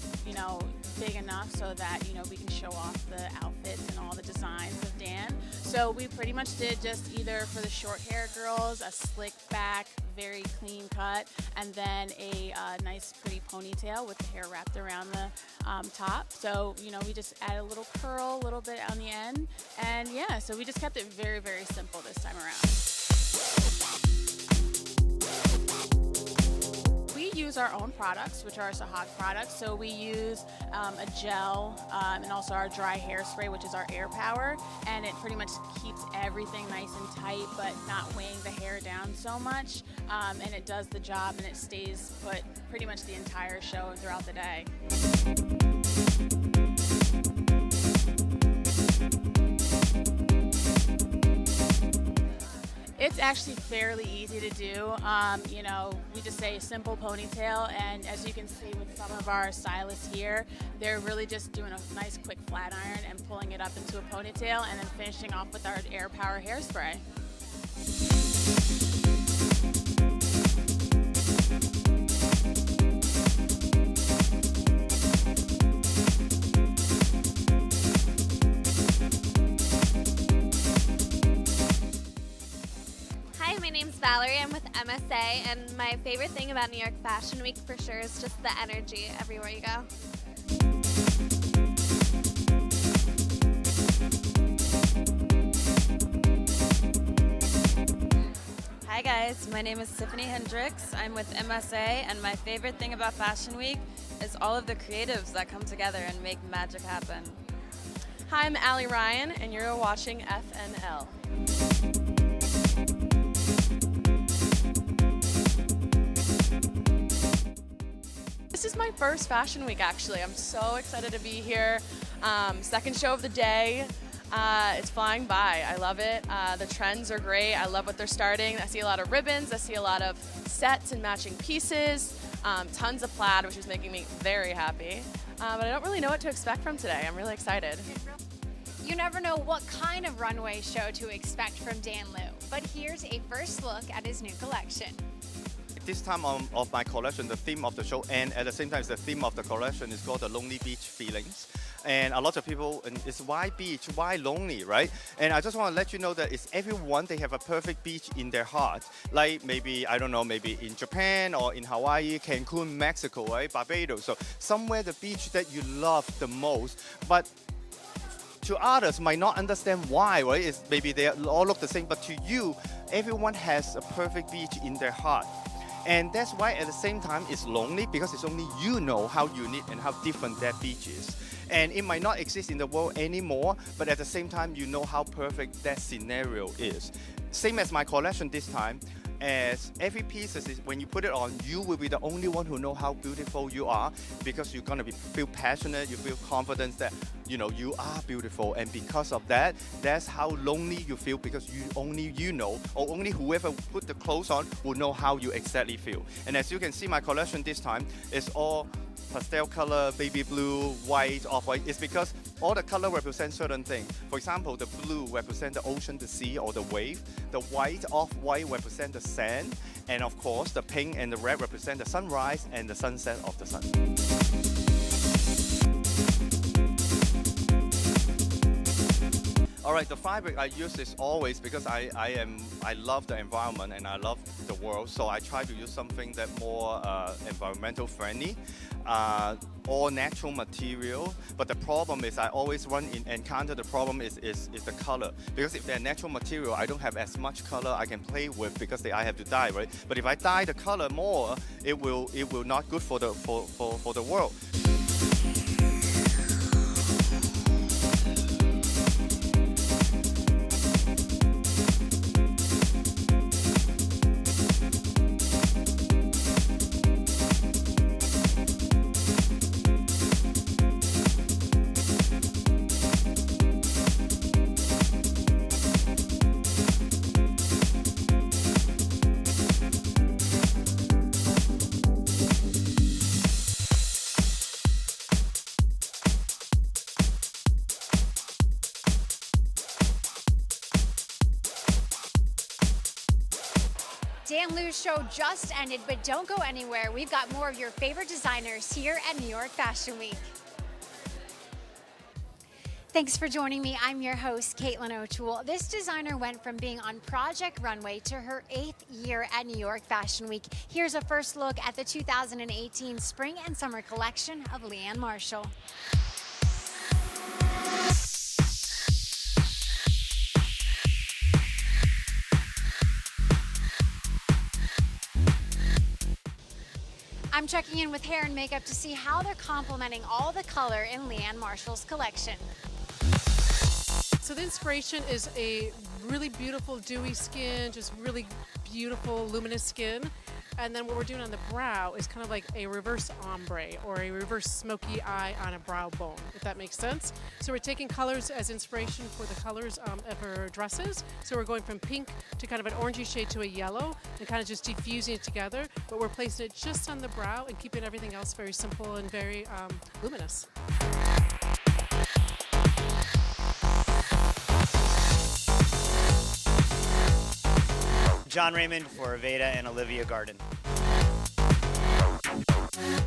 big enough so that, you know, we can show off the outfits and all the designs of Dan. So we pretty much did just either for the short hair girls, a slick back, very clean cut, and then a nice pretty ponytail with the hair wrapped around the top. So, you know, we just added a little curl, a little bit on the end. And yeah, so we just kept it very, very simple this time around. We use our own products, which are Sahag products. So we use a gel and also our dry hairspray, which is our Air Power. And it pretty much keeps everything nice and tight, but not weighing the hair down so much. And it does the job, and it stays put pretty much the entire show and throughout the day. It's actually fairly easy to do. You know, we just say simple ponytail, and as you can see with some of our stylists here, they're really just doing a nice quick flat iron and pulling it up into a ponytail, and then finishing off with our Air Power hairspray. Hi, my name's Valerie. I'm with MSA, and my favorite thing about New York Fashion Week for sure is just the energy everywhere you go. Hi guys, my name is Tiffany Hendricks. I'm with MSA, and my favorite thing about Fashion Week is all of the creatives that come together and make magic happen. Hi, I'm Allie Ryan, and you're watching FNL. This is my first Fashion Week, actually. I'm so excited to be here. Second show of the day. It's flying by. I love it. The trends are great. I love what they're starting. I see a lot of ribbons. I see a lot of sets and matching pieces. Tons of plaid, which is making me very happy. But I don't really know what to expect from today. I'm really excited. You never know what kind of runway show to expect from Dan Liu, but here's a first look at his new collection. This time of my collection, the theme of the show, and at the same time, the theme of the collection is called the Lonely Beach Feelings. And a lot of people, and it's why beach, why lonely, right? And I just want to let you know that it's everyone, they have a perfect beach in their heart. Like maybe, I don't know, maybe in Japan or in Hawaii, Cancun, Mexico, right? Barbados. So somewhere the beach that you love the most, but to others might not understand why, right? It's maybe they all look the same, but to you, everyone has a perfect beach in their heart. And that's why at the same time it's lonely, because it's only you know how unique and how different that beach is. And it might not exist in the world anymore, but at the same time you know how perfect that scenario is. Same as my collection this time, as every piece is, when you put it on, you will be the only one who know how beautiful you are, because you're gonna feel passionate, you feel confident that you know you are beautiful, and because of that, that's how lonely you feel, because only you know, or only whoever put the clothes on will know how you exactly feel. And as you can see, my collection this time is all pastel color, baby blue, white, off-white. It's because all the color represents certain things. For example, the blue represents the ocean, the sea, or the wave. The white, off-white represent the sand. And of course, the pink and the red represent the sunrise and the sunset of the sun. All right, the fabric I use is always because I love the environment and I love the world, so I try to use something that more environmental friendly, all natural material. But the problem is I always encounter the problem is the color, because if they're natural material, I don't have as much color I can play with, because I have to dye, right? But if I dye the color more, it will not good for the world. Dan Liu's show just ended, but don't go anywhere. We've got more of your favorite designers here at New York Fashion Week. Thanks for joining me. I'm your host, Caitlin O'Toole. This designer went from being on Project Runway to her 8th year at New York Fashion Week. Here's a first look at the 2018 Spring and Summer collection of Leanne Marshall. I'm checking in with hair and makeup to see how they're complementing all the color in Leanne Marshall's collection. So the inspiration is a really beautiful dewy skin, just really beautiful luminous skin. And then what we're doing on the brow is kind of like a reverse ombre or a reverse smoky eye on a brow bone, if that makes sense. So we're taking colors as inspiration for the colors of her dresses. So we're going from pink to kind of an orangey shade to a yellow and kind of just diffusing it together. But we're placing it just on the brow and keeping everything else very simple and very luminous. John Raymond for Aveda and Olivia Garden.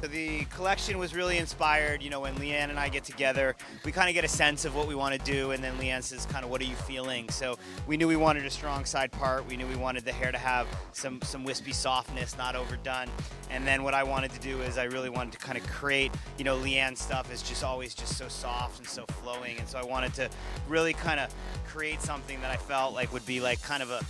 So the collection was really inspired, you know, when Leanne and I get together, we kind of get a sense of what we want to do, and then Leanne says kind of, what are you feeling? So we knew we wanted a strong side part, we knew we wanted the hair to have some wispy softness, not overdone, and then what I wanted to do is I really wanted to kind of create, you know, Leanne's stuff is just always just so soft and so flowing, and so I wanted to really kind of create something that I felt like would be like kind of a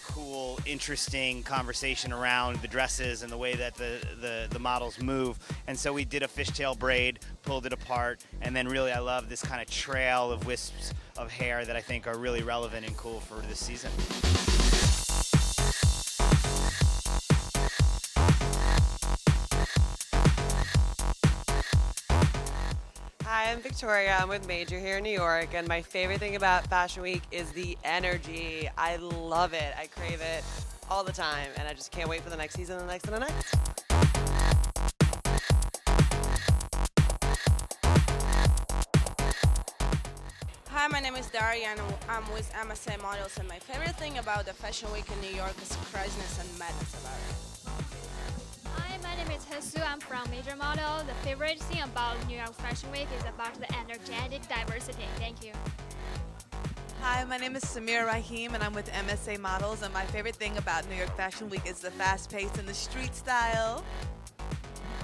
cool, interesting conversation around the dresses and the way that the models move. And so we did a fishtail braid, pulled it apart, and then really I love this kind of trail of wisps of hair that I think are really relevant and cool for this season. Hi, I'm Victoria. I'm with Major here in New York, and my favorite thing about Fashion Week is the energy. I love it. I crave it all the time, and I just can't wait for the next season, and the next, and the next. Hi, my name is Daria, and I'm with MSA Models, and my favorite thing about the Fashion Week in New York is craziness and madness about it. Hi, my name is Hesu. I'm from Major Model. The favorite thing about New York Fashion Week is about the energetic diversity. Thank you. Hi, my name is Samira Rahim, and I'm with MSA Models, and my favorite thing about New York Fashion Week is the fast pace and the street style.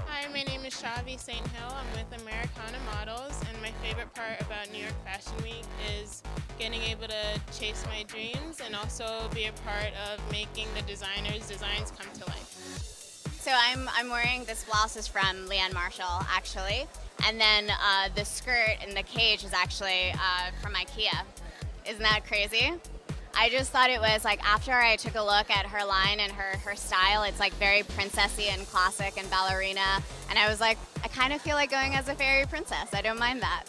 Hi, my name is Shavi St. Hill. I'm with Americana Models, and my favorite part about New York Fashion Week is getting able to chase my dreams and also be a part of making the designers' designs come to life. So I'm wearing this blouse is from Leanne Marshall, actually, and then the skirt and the cage is actually from IKEA. Isn't that crazy? I just thought it was like, after I took a look at her line and her style, it's like very princessy and classic and ballerina, and I was like, I kind of feel like going as a fairy princess. I don't mind that.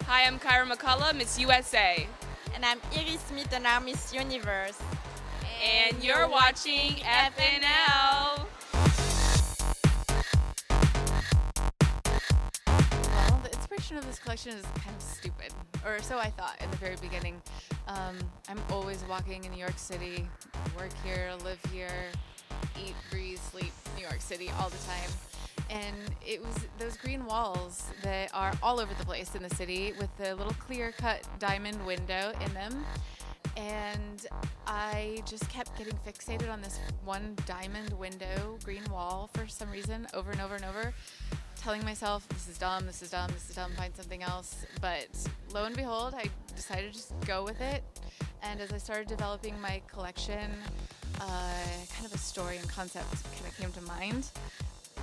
Hi, I'm Kyra McCullough, Miss USA. And I'm Iris Smith, and I'm Miss Universe. And you're watching FNL. Well, the inspiration of this collection is kind of stupid, or so I thought in the very beginning. I'm always walking in New York City, work here, live here, eat, breathe, sleep New York City all the time. And it was those green walls that are all over the place in the city with the little clear-cut diamond window in them. And I just kept getting fixated on this one diamond window, green wall for some reason, over and over and over, telling myself, this is dumb, this is dumb, this is dumb, find something else. But lo and behold, I decided to just go with it. And as I started developing my collection, kind of a story and concept kind of came to mind,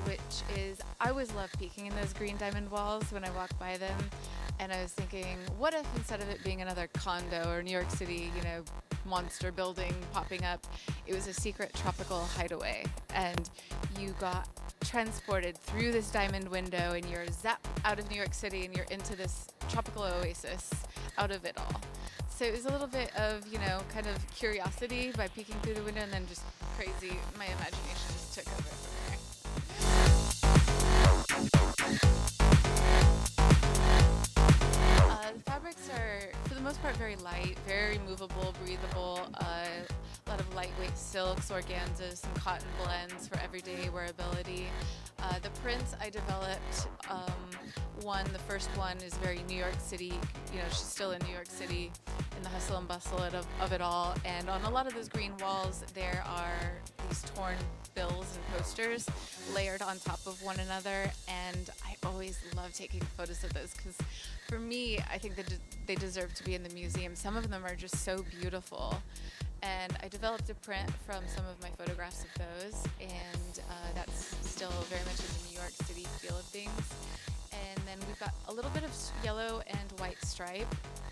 which is I always love peeking in those green diamond walls when I walk by them. And I was thinking, what if instead of it being another condo or New York City, you know, monster building popping up, it was a secret tropical hideaway, and you got transported through this diamond window and you're zapped out of New York City and you're into this tropical oasis out of it all. So it was a little bit of, you know, kind of curiosity by peeking through the window, and then just crazy, my imagination just took over from there. The fabrics are, for the most part, very light, very movable, breathable, a lot of lightweight silks, organzas, some cotton blends for everyday wearability. The prints I developed, the first one is very New York City. You know, she's still in New York City in the hustle and bustle of it all. And on a lot of those green walls, there are these torn bills and posters layered on top of one another. And I always love taking photos of those because for me, I think that they deserve to be in the museum. Some of them are just so beautiful. And I developed a print from some of my photographs of those, and that's still very much in the New York City feel of things. And then we've got a little bit of yellow and white stripe,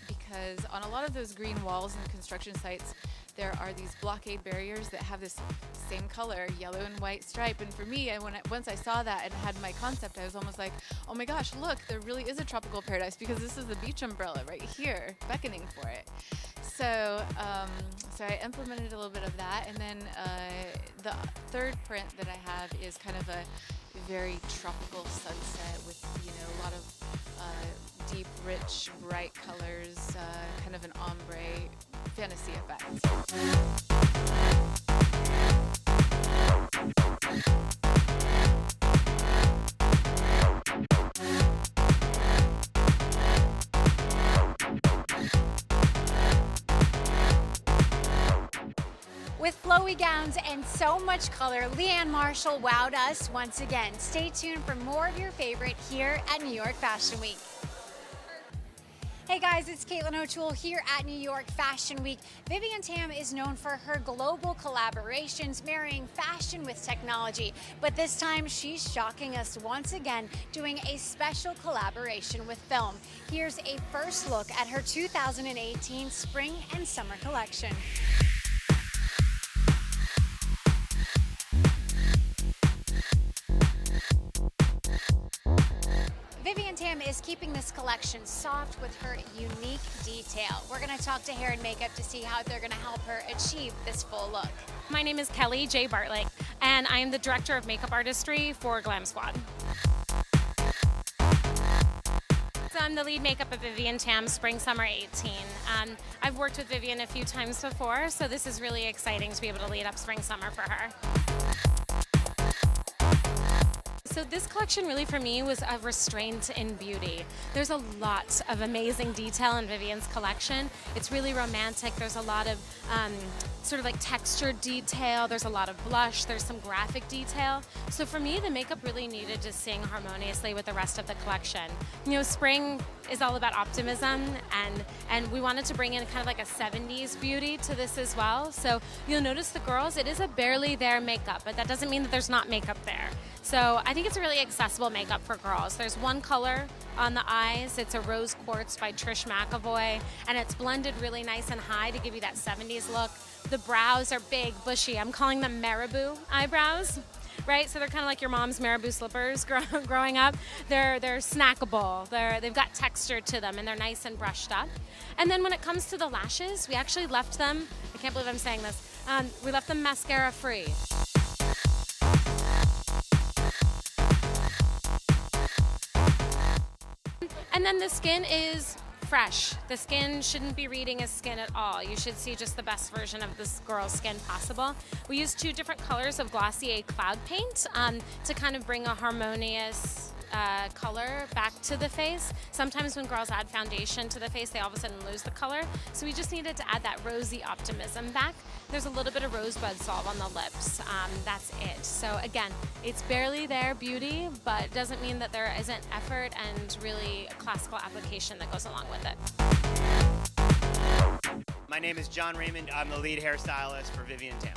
because on a lot of those green walls and construction sites, there are these blockade barriers that have this same color, yellow and white stripe. And for me, once I saw that and had my concept, I was almost like, oh my gosh, look, there really is a tropical paradise, because this is the beach umbrella right here, beckoning for it. So I implemented a little bit of that, and then the third print that I have is kind of a very tropical sunset with, you know, a lot of deep, rich, bright colors, kind of an ombre fantasy effect. With flowy gowns and so much color, Leanne Marshall wowed us once again. Stay tuned for more of your favorite here at New York Fashion Week. Hey guys, it's Caitlin O'Toole here at New York Fashion Week. Vivienne Tam is known for her global collaborations, marrying fashion with technology. But this time, she's shocking us once again, doing a special collaboration with film. Here's a first look at her 2018 spring and summer collection. Vivienne Tam is keeping this collection soft with her unique detail. We're going to talk to hair and makeup to see how they're going to help her achieve this full look. My name is Kelly J. Bartlett, and I am the Director of Makeup Artistry for Glam Squad. So I'm the lead makeup of Vivienne Tam Spring Summer 18. I've worked with Vivienne a few times before, so this is really exciting to be able to lead up Spring Summer for her. So this collection really for me was a restraint in beauty. There's a lot of amazing detail in Vivienne's collection. It's really romantic. There's a lot of sort of like textured detail. There's a lot of blush. There's some graphic detail. So for me, the makeup really needed to sing harmoniously with the rest of the collection. You know, spring is all about optimism, and we wanted to bring in kind of like a 70s beauty to this as well. So you'll notice the girls, it is a barely there makeup, but that doesn't mean that there's not makeup there. So I think it's a really accessible makeup for girls. There's one color on the eyes. It's a Rose Quartz by Trish McAvoy, and it's blended really nice and high to give you that 70s look. The brows are big, bushy. I'm calling them marabou eyebrows, right? So they're kind of like your mom's marabou slippers growing up. They're snackable. They've got texture to them, and they're nice and brushed up. And then when it comes to the lashes, we actually left them, I can't believe I'm saying this, we left them mascara free. And then the skin is fresh. The skin shouldn't be reading as skin at all. You should see just the best version of this girl's skin possible. We used 2 different colors of Glossier Cloud Paint to kind of bring a harmonious color back to the face. Sometimes when girls add foundation to the face, they all of a sudden lose the color. So we just needed to add that rosy optimism back. There's a little bit of rosebud salve on the lips. That's it. So again, it's barely there beauty, but it doesn't mean that there isn't effort and really a classical application that goes along with it. My name is John Raymond. I'm the lead hairstylist for Vivienne Tam.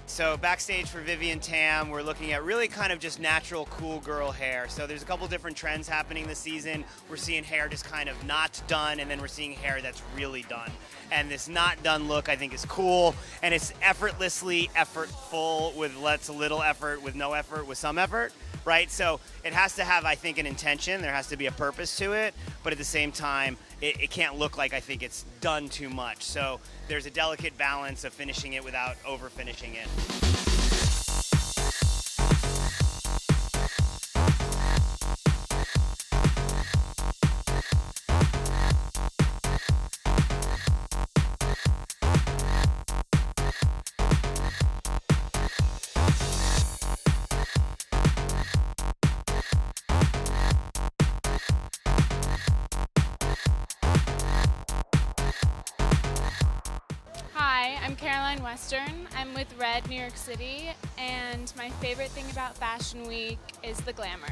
So backstage for Vivienne Tam, we're looking at really kind of just natural, cool girl hair. So there's a couple different trends happening this season. We're seeing hair just kind of not done, and then we're seeing hair that's really done. And this not done look, I think, is cool, and it's effortlessly effortful with little effort, with no effort, with some effort, right? So it has to have, I think, an intention. There has to be a purpose to it, but at the same time, it can't look like I think it's done too much. So there's a delicate balance of finishing it without over finishing it. Caroline Western. I'm with Red New York City, and my favorite thing about Fashion Week is the glamour.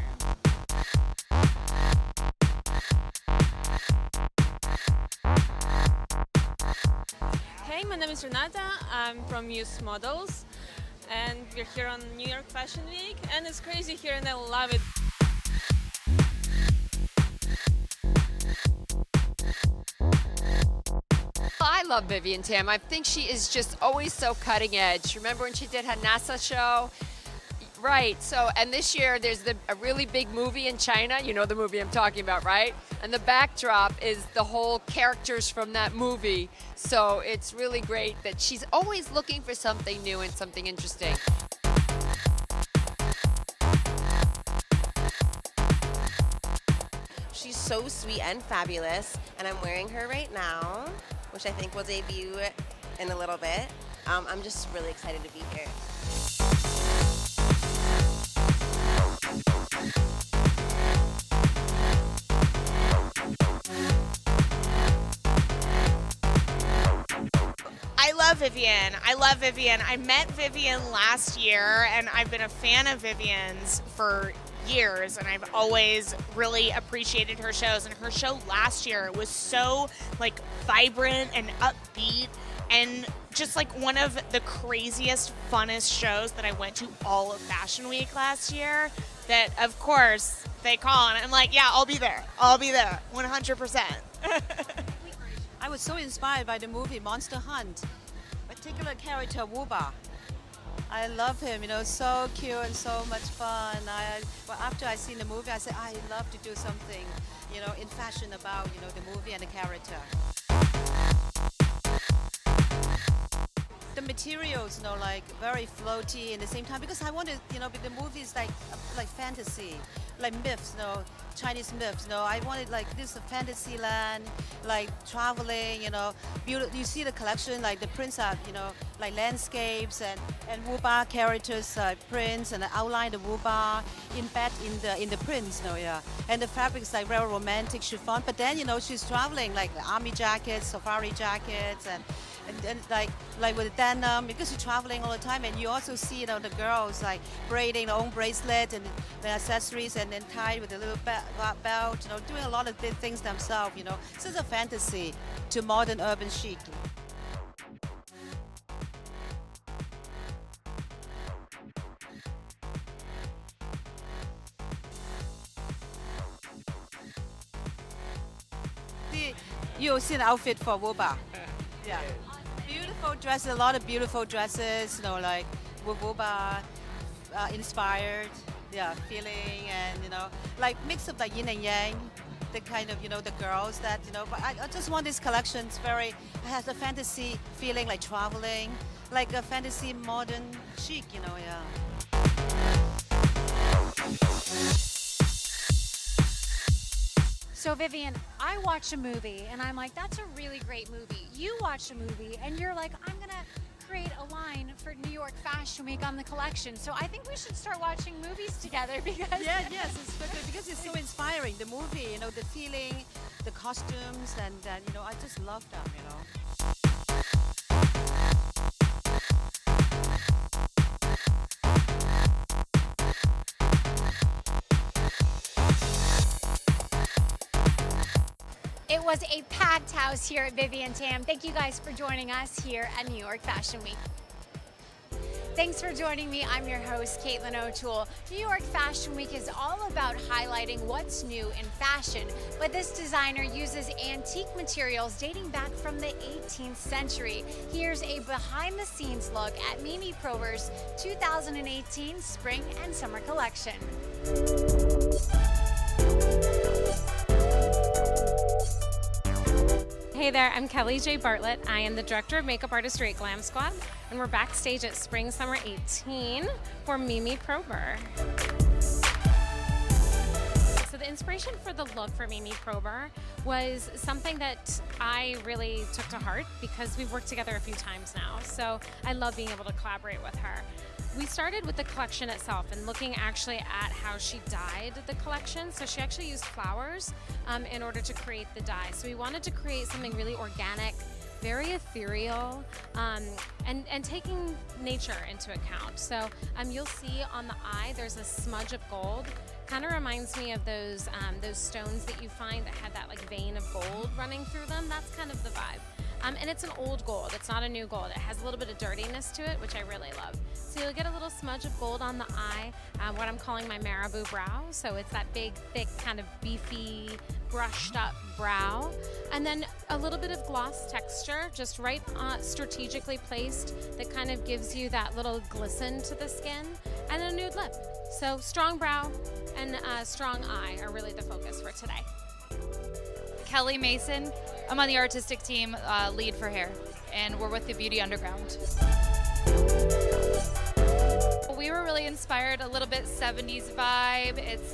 Hey, my name is Renata. I'm from Youth Models, and we're here on New York Fashion Week, and it's crazy here, and I love it. I love Vivian Tam. I think she is just always so cutting edge. Remember when she did her NASA show? Right. So, and this year there's a really big movie in China. You know the movie I'm talking about, right? And the backdrop is the whole characters from that movie. So it's really great that she's always looking for something new and something interesting. She's so sweet and fabulous, and I'm wearing her right now, which I think will debut in a little bit. I'm just really excited to be here. I love Vivian. I love Vivian. I met Vivian last year, and I've been a fan of Vivian's for years, and I've always really appreciated her shows. And her show last year was so like vibrant and upbeat, and just like one of the craziest, funnest shows that I went to all of Fashion Week last year. That of course they call, and I'm like, yeah, I'll be there. I'll be there, 100%. I was so inspired by the movie Monster Hunt, particular character Wuba. I love him, you know, so cute and so much fun. But after I seen the movie, I said, I love to do something, you know, in fashion about, you know, the movie and the character. The materials, you know, like very floaty in the same time, because I wanted, you know, the movie is like fantasy, like myths, you know, Chinese myths, you know. I wanted like this fantasy land, like traveling, you know. Beautiful. You see the collection, like the prints are, you know, like landscapes and Wuba characters, prints, and outline the Wuba in the prints, you know, yeah. And the fabrics like very romantic chiffon. But then, you know, she's traveling like the army jackets, safari jackets, and like with the denim, because you're traveling all the time. And you also see, you know, the girls like braiding their own bracelet and the accessories, and then tied with a little belt, you know, doing a lot of things themselves, you know. So it's a fantasy to modern urban chic. You'll see an outfit for Wuba. Yeah. Beautiful dresses, a lot of beautiful dresses, you know, like Wuba inspired, yeah, feeling, and, you know, like mix of like yin and yang, the kind of, you know, the girls that, you know, but I just want this collection. It's it has a fantasy feeling, like traveling, like a fantasy modern chic, you know, yeah. So Vivian, I watch a movie and I'm like, that's a really great movie. You watch a movie and you're like, I'm gonna create a line for New York Fashion Week on the collection. So I think we should start watching movies together because yes, it's so good because it's so inspiring. The movie, you know, the feeling, the costumes, and you know, I just love them, you know. it was a packed house here at Vivian Tam. Thank you guys for joining us here at New York Fashion Week. Thanks for joining me. I'm your host, Caitlin O'Toole. New York Fashion Week is all about highlighting what's new in fashion, but this designer uses antique materials dating back from the 18th century. Here's a behind-the-scenes look at Mimi Prober's 2018 Spring and Summer collection. Hey there, I'm Kelly J. Bartlett. I am the Director of Makeup Artistry at Glam Squad, and we're backstage at Spring Summer 18 for Mimi Prober. So the inspiration for the look for Mimi Prober was something that I really took to heart because we've worked together a few times now. So I love being able to collaborate with her. We started with the collection itself and looking actually at how she dyed the collection. So she actually used flowers in order to create the dye. So we wanted to create something really organic, very ethereal, and taking nature into account. So you'll see on the eye there's a smudge of gold. Kind of reminds me of those stones that you find that have that like vein of gold running through them. That's kind of the vibe. And it's an old gold. It's not a new gold. It has a little bit of dirtiness to it, which I really love. So you'll get a little smudge of gold on the eye, what I'm calling my marabou brow. So it's that big, thick, kind of beefy, brushed up brow. And then a little bit of gloss texture, just right strategically placed, that kind of gives you that little glisten to the skin. And a nude lip. So strong brow and strong eye are really the focus for today. Kelly Mason. I'm on the artistic team, lead for hair, and we're with the Beauty Underground. We were really inspired, a little bit 70s vibe. It's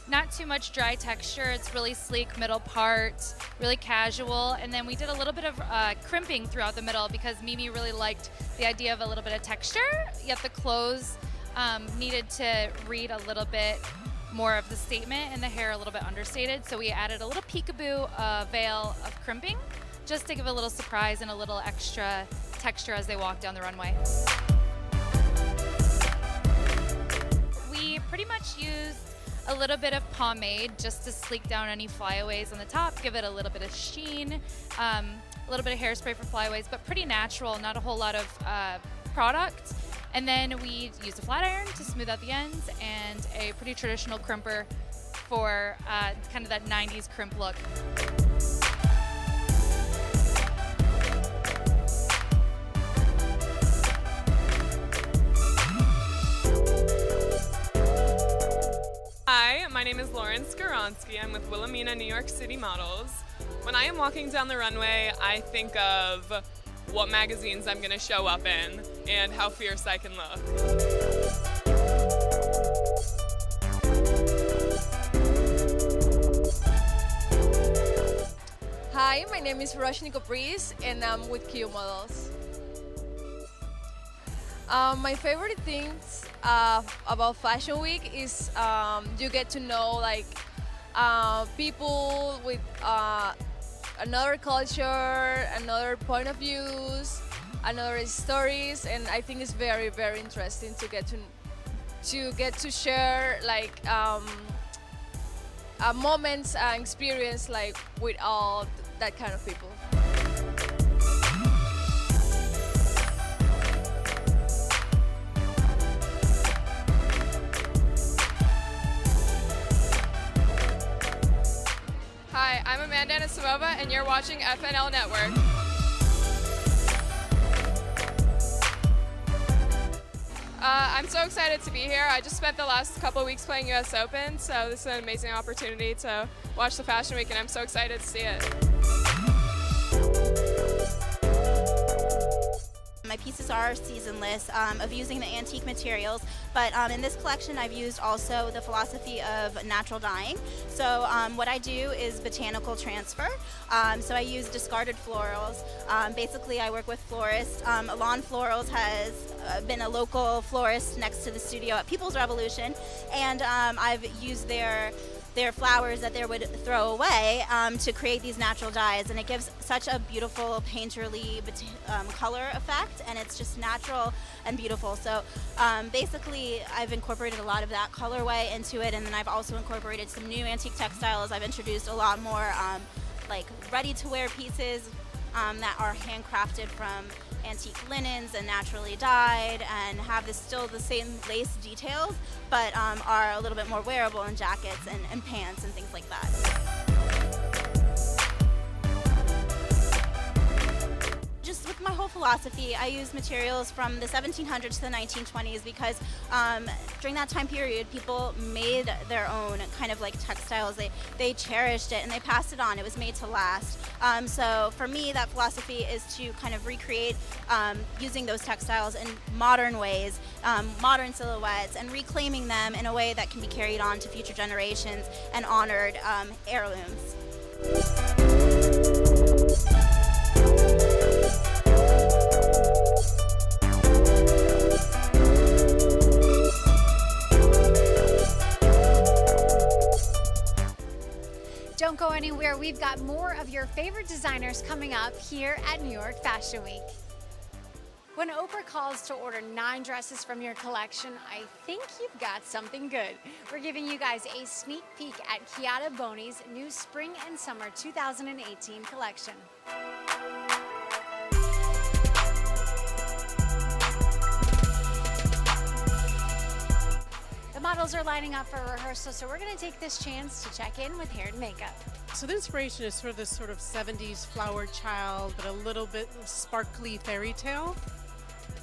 not too much dry texture. It's really sleek middle part, really casual. And then we did a little bit of crimping throughout the middle because Mimi really liked the idea of a little bit of texture, yet the clothes needed to read a little bit more of the statement and the hair a little bit understated. So we added a little peekaboo veil of crimping just to give a little surprise and a little extra texture as they walk down the runway. We pretty much used a little bit of pomade just to sleek down any flyaways on the top, give it a little bit of sheen, a little bit of hairspray for flyaways, but pretty natural, not a whole lot of product. And then we used a flat iron to smooth out the ends and a pretty traditional crimper for kind of that 90s crimp look. Hi, my name is Lauren Skoronsky. I'm with Wilhelmina New York City Models. When I am walking down the runway, I think of what magazines I'm going to show up in and how fierce I can look. Hi, my name is Roshni Caprice and I'm with Q Models. My favorite things about Fashion Week is you get to know like people with another culture, another point of views, another stories, and I think it's very, very interesting to get to share like moments and experience like with all that kind of people. Hi, I'm Amanda Anisimova, and you're watching FNL Network. I'm so excited to be here. I just spent the last couple of weeks playing US Open, so this is an amazing opportunity to watch the Fashion Week, and I'm so excited to see it. My pieces are seasonless, of using the antique materials, but in this collection I've used also the philosophy of natural dyeing. So what I do is botanical transfer. So I use discarded florals. Basically I work with florists. Alon Florals has been a local florist next to the studio at People's Revolution, and I've used their flowers that they would throw away to create these natural dyes, and it gives such a beautiful painterly color effect, and it's just natural and beautiful. So basically I've incorporated a lot of that colorway into it, and then I've also incorporated some new antique textiles. I've introduced a lot more like ready-to-wear pieces that are handcrafted from antique linens and naturally dyed, and have still the same lace details, but are a little bit more wearable in jackets and pants and things like that. Just with my whole philosophy, I use materials from the 1700s to the 1920s because during that time period, people made their own kind of like textiles. They cherished it and they passed it on. It was made to last. So for me, that philosophy is to kind of recreate using those textiles in modern ways, modern silhouettes, and reclaiming them in a way that can be carried on to future generations and honored heirlooms. Don't go anywhere. We've got more of your favorite designers coming up here at New York Fashion Week. When Oprah calls to order 9 dresses from your collection, I think you've got something good. We're giving you guys a sneak peek at Chiara Boni's new Spring and Summer 2018 collection. The models are lining up for rehearsal, so we're going to take this chance to check in with hair and makeup. So the inspiration is sort of this sort of 70s flower child, but a little bit sparkly fairy tale,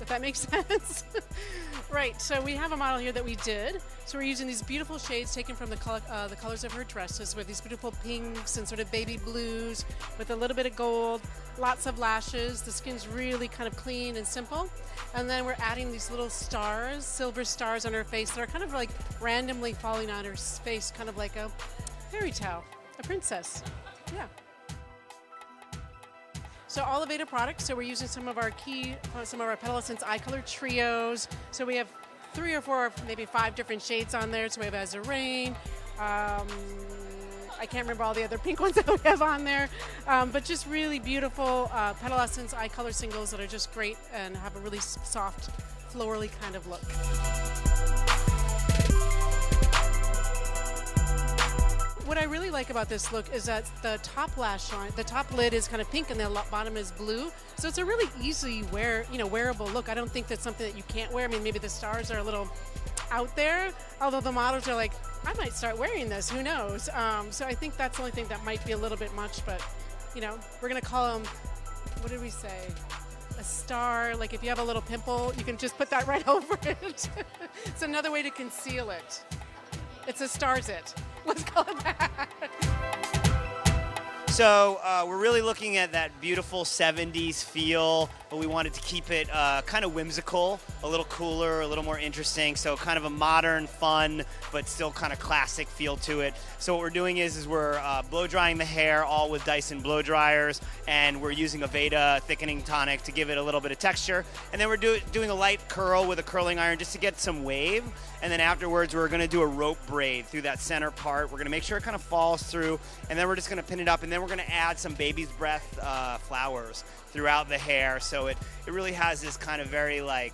if that makes sense. Right, so we have a model here that we did. So we're using these beautiful shades taken from the colors of her dresses, with these beautiful pinks and sort of baby blues with a little bit of gold, lots of lashes. The skin's really kind of clean and simple. And then we're adding these little stars, silver stars on her face that are kind of like randomly falling on her face, kind of like a fairy tale, a princess. Yeah. So all Aveda products, so we're using some of our Petal Essence eye color trios. So we have 3 or 4, maybe 5 different shades on there. So we have Azurane, I can't remember all the other pink ones that we have on there, but just really beautiful Petal Essence eye color singles that are just great and have a really soft, florally kind of look. What I really like about this look is that the top lash line, the top lid is kind of pink and the bottom is blue. So it's a really easy wearable look. I don't think that's something that you can't wear. I mean, maybe the stars are a little out there, although the models are like, I might start wearing this, who knows? So I think that's the only thing that might be a little bit much, but we're gonna call them, what did we say? A star, like if you have a little pimple, you can just put that right over it. It's another way to conceal it. It's a stars it. Let's call it that. So we're really looking at that beautiful 70s feel, but we wanted to keep it kind of whimsical, a little cooler, a little more interesting. So kind of a modern, fun, but still kind of classic feel to it. So what we're doing is we're blow drying the hair all with Dyson blow dryers, and we're using Aveda thickening tonic to give it a little bit of texture. And then we're doing a light curl with a curling iron just to get some wave. And then afterwards, we're going to do a rope braid through that center part. We're going to make sure it kind of falls through, and then we're just going to pin it up, and then we're going to add some baby's breath flowers throughout the hair. So it really has this kind of very kind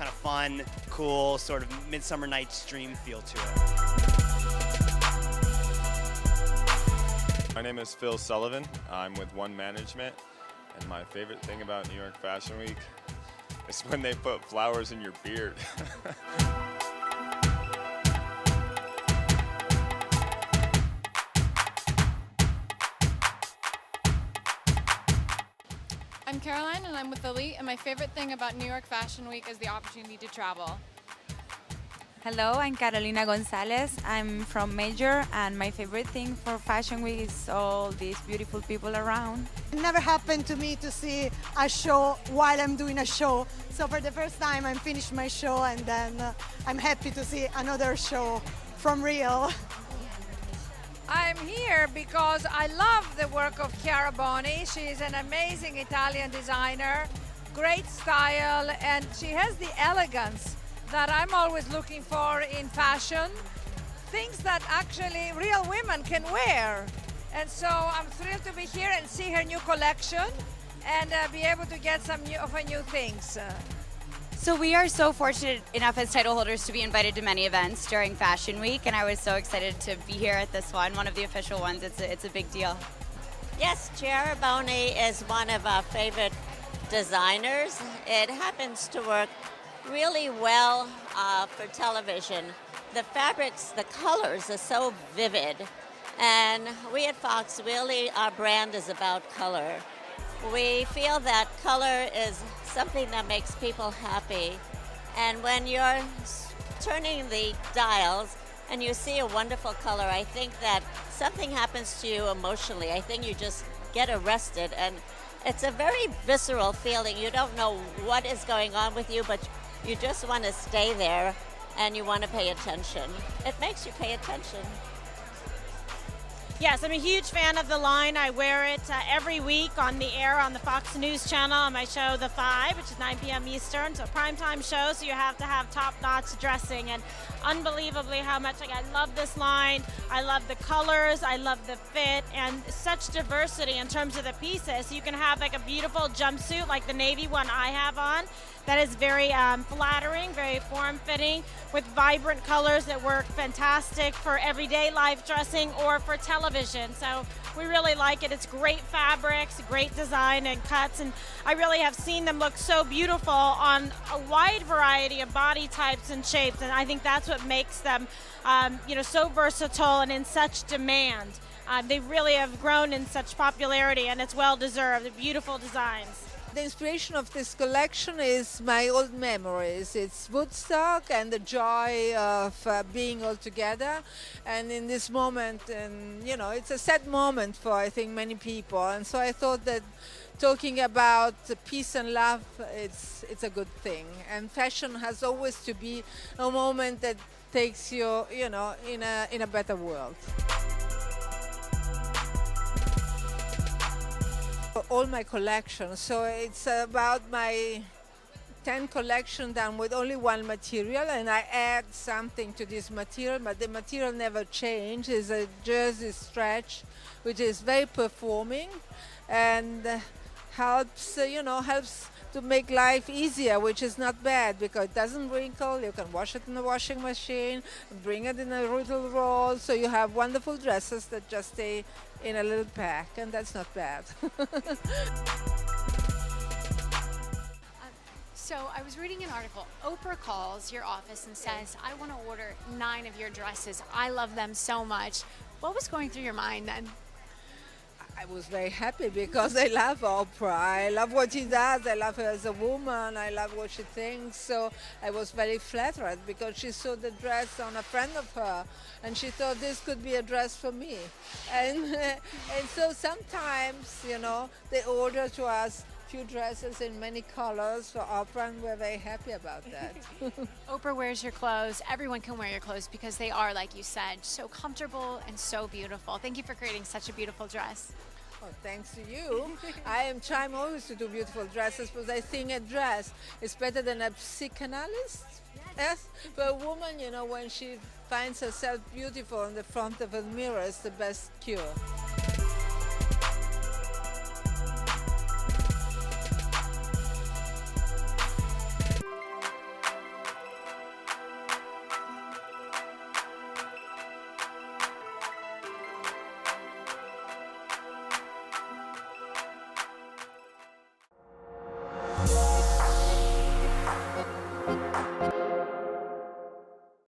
of fun, cool, sort of Midsummer Night's Dream feel to it. My name is Phil Sullivan. I'm with One Management, and my favorite thing about New York Fashion Week is when they put flowers in your beard. I'm Caroline and I'm with Elite, and my favorite thing about New York Fashion Week is the opportunity to travel. Hello, I'm Carolina Gonzalez. I'm from Major, and my favorite thing for Fashion Week is all these beautiful people around. It never happened to me to see a show while I'm doing a show. So for the first time, I'm finished my show, and then I'm happy to see another show from Rio. I'm here because I love the work of Chiara Boni. She's an amazing Italian designer, great style, and she has the elegance that I'm always looking for in fashion, things that actually real women can wear. And so I'm thrilled to be here and see her new collection and be able to get some of her new things. So we are so fortunate enough as title holders to be invited to many events during Fashion Week, and I was so excited to be here at this one of the official ones. It's a big deal. Yes, Chiara Boni is one of our favorite designers. It happens to work really well for television. The fabrics, the colors are so vivid, and we at Fox, really, our brand is about color. We feel that color is something that makes people happy. And when you're turning the dials and you see a wonderful color, I think that something happens to you emotionally. I think you just get arrested, and it's a very visceral feeling. You don't know what is going on with you, but you just want to stay there and you want to pay attention. It makes you pay attention. Yes, I'm a huge fan of the line. I wear it every week on the air on the Fox News channel on my show, The Five, which is 9 p.m. Eastern. So primetime show, so you have to have top-notch dressing. And unbelievably how much I love this line. I love the colors. I love the fit and such diversity in terms of the pieces. You can have like a beautiful jumpsuit like the navy one I have on that is very flattering, very form-fitting, with vibrant colors that work fantastic for everyday life dressing or for television. So we really like it. It's great fabrics, great design and cuts, and I really have seen them look so beautiful on a wide variety of body types and shapes, and I think that's what makes them so versatile and in such demand. They really have grown in such popularity, and it's well-deserved. Beautiful designs. The inspiration of this collection is my old memories. It's Woodstock and the joy of being all together. And in this moment, and it's a sad moment for I think many people. And so I thought that talking about peace and love, it's a good thing. And fashion has always to be a moment that takes you, in a better world. All my collections, so it's about my 10 collection done with only one material, and I add something to this material, but the material never changes. It's a jersey stretch, which is very performing and helps to make life easier, which is not bad because it doesn't wrinkle. You can wash it in the washing machine, bring it in a little roll, so you have wonderful dresses that just stay in a little pack, and that's not bad. So I was reading an article. Oprah calls your office and says, I want to order 9 of your dresses. I love them so much. What was going through your mind then? I was very happy because I love Oprah. I love what she does. I love her as a woman. I love what she thinks. So I was very flattered because she saw the dress on a friend of her and she thought this could be a dress for me. And so sometimes, they order to us few dresses in many colors for Oprah, and we're very happy about that. Oprah wears your clothes. Everyone can wear your clothes because they are, like you said, so comfortable and so beautiful. Thank you for creating such a beautiful dress. Oh, thanks to you. I am trying always to do beautiful dresses because I think a dress is better than a psychanalyst. Yes, for a woman, when she finds herself beautiful in the front of a mirror, it's the best cure.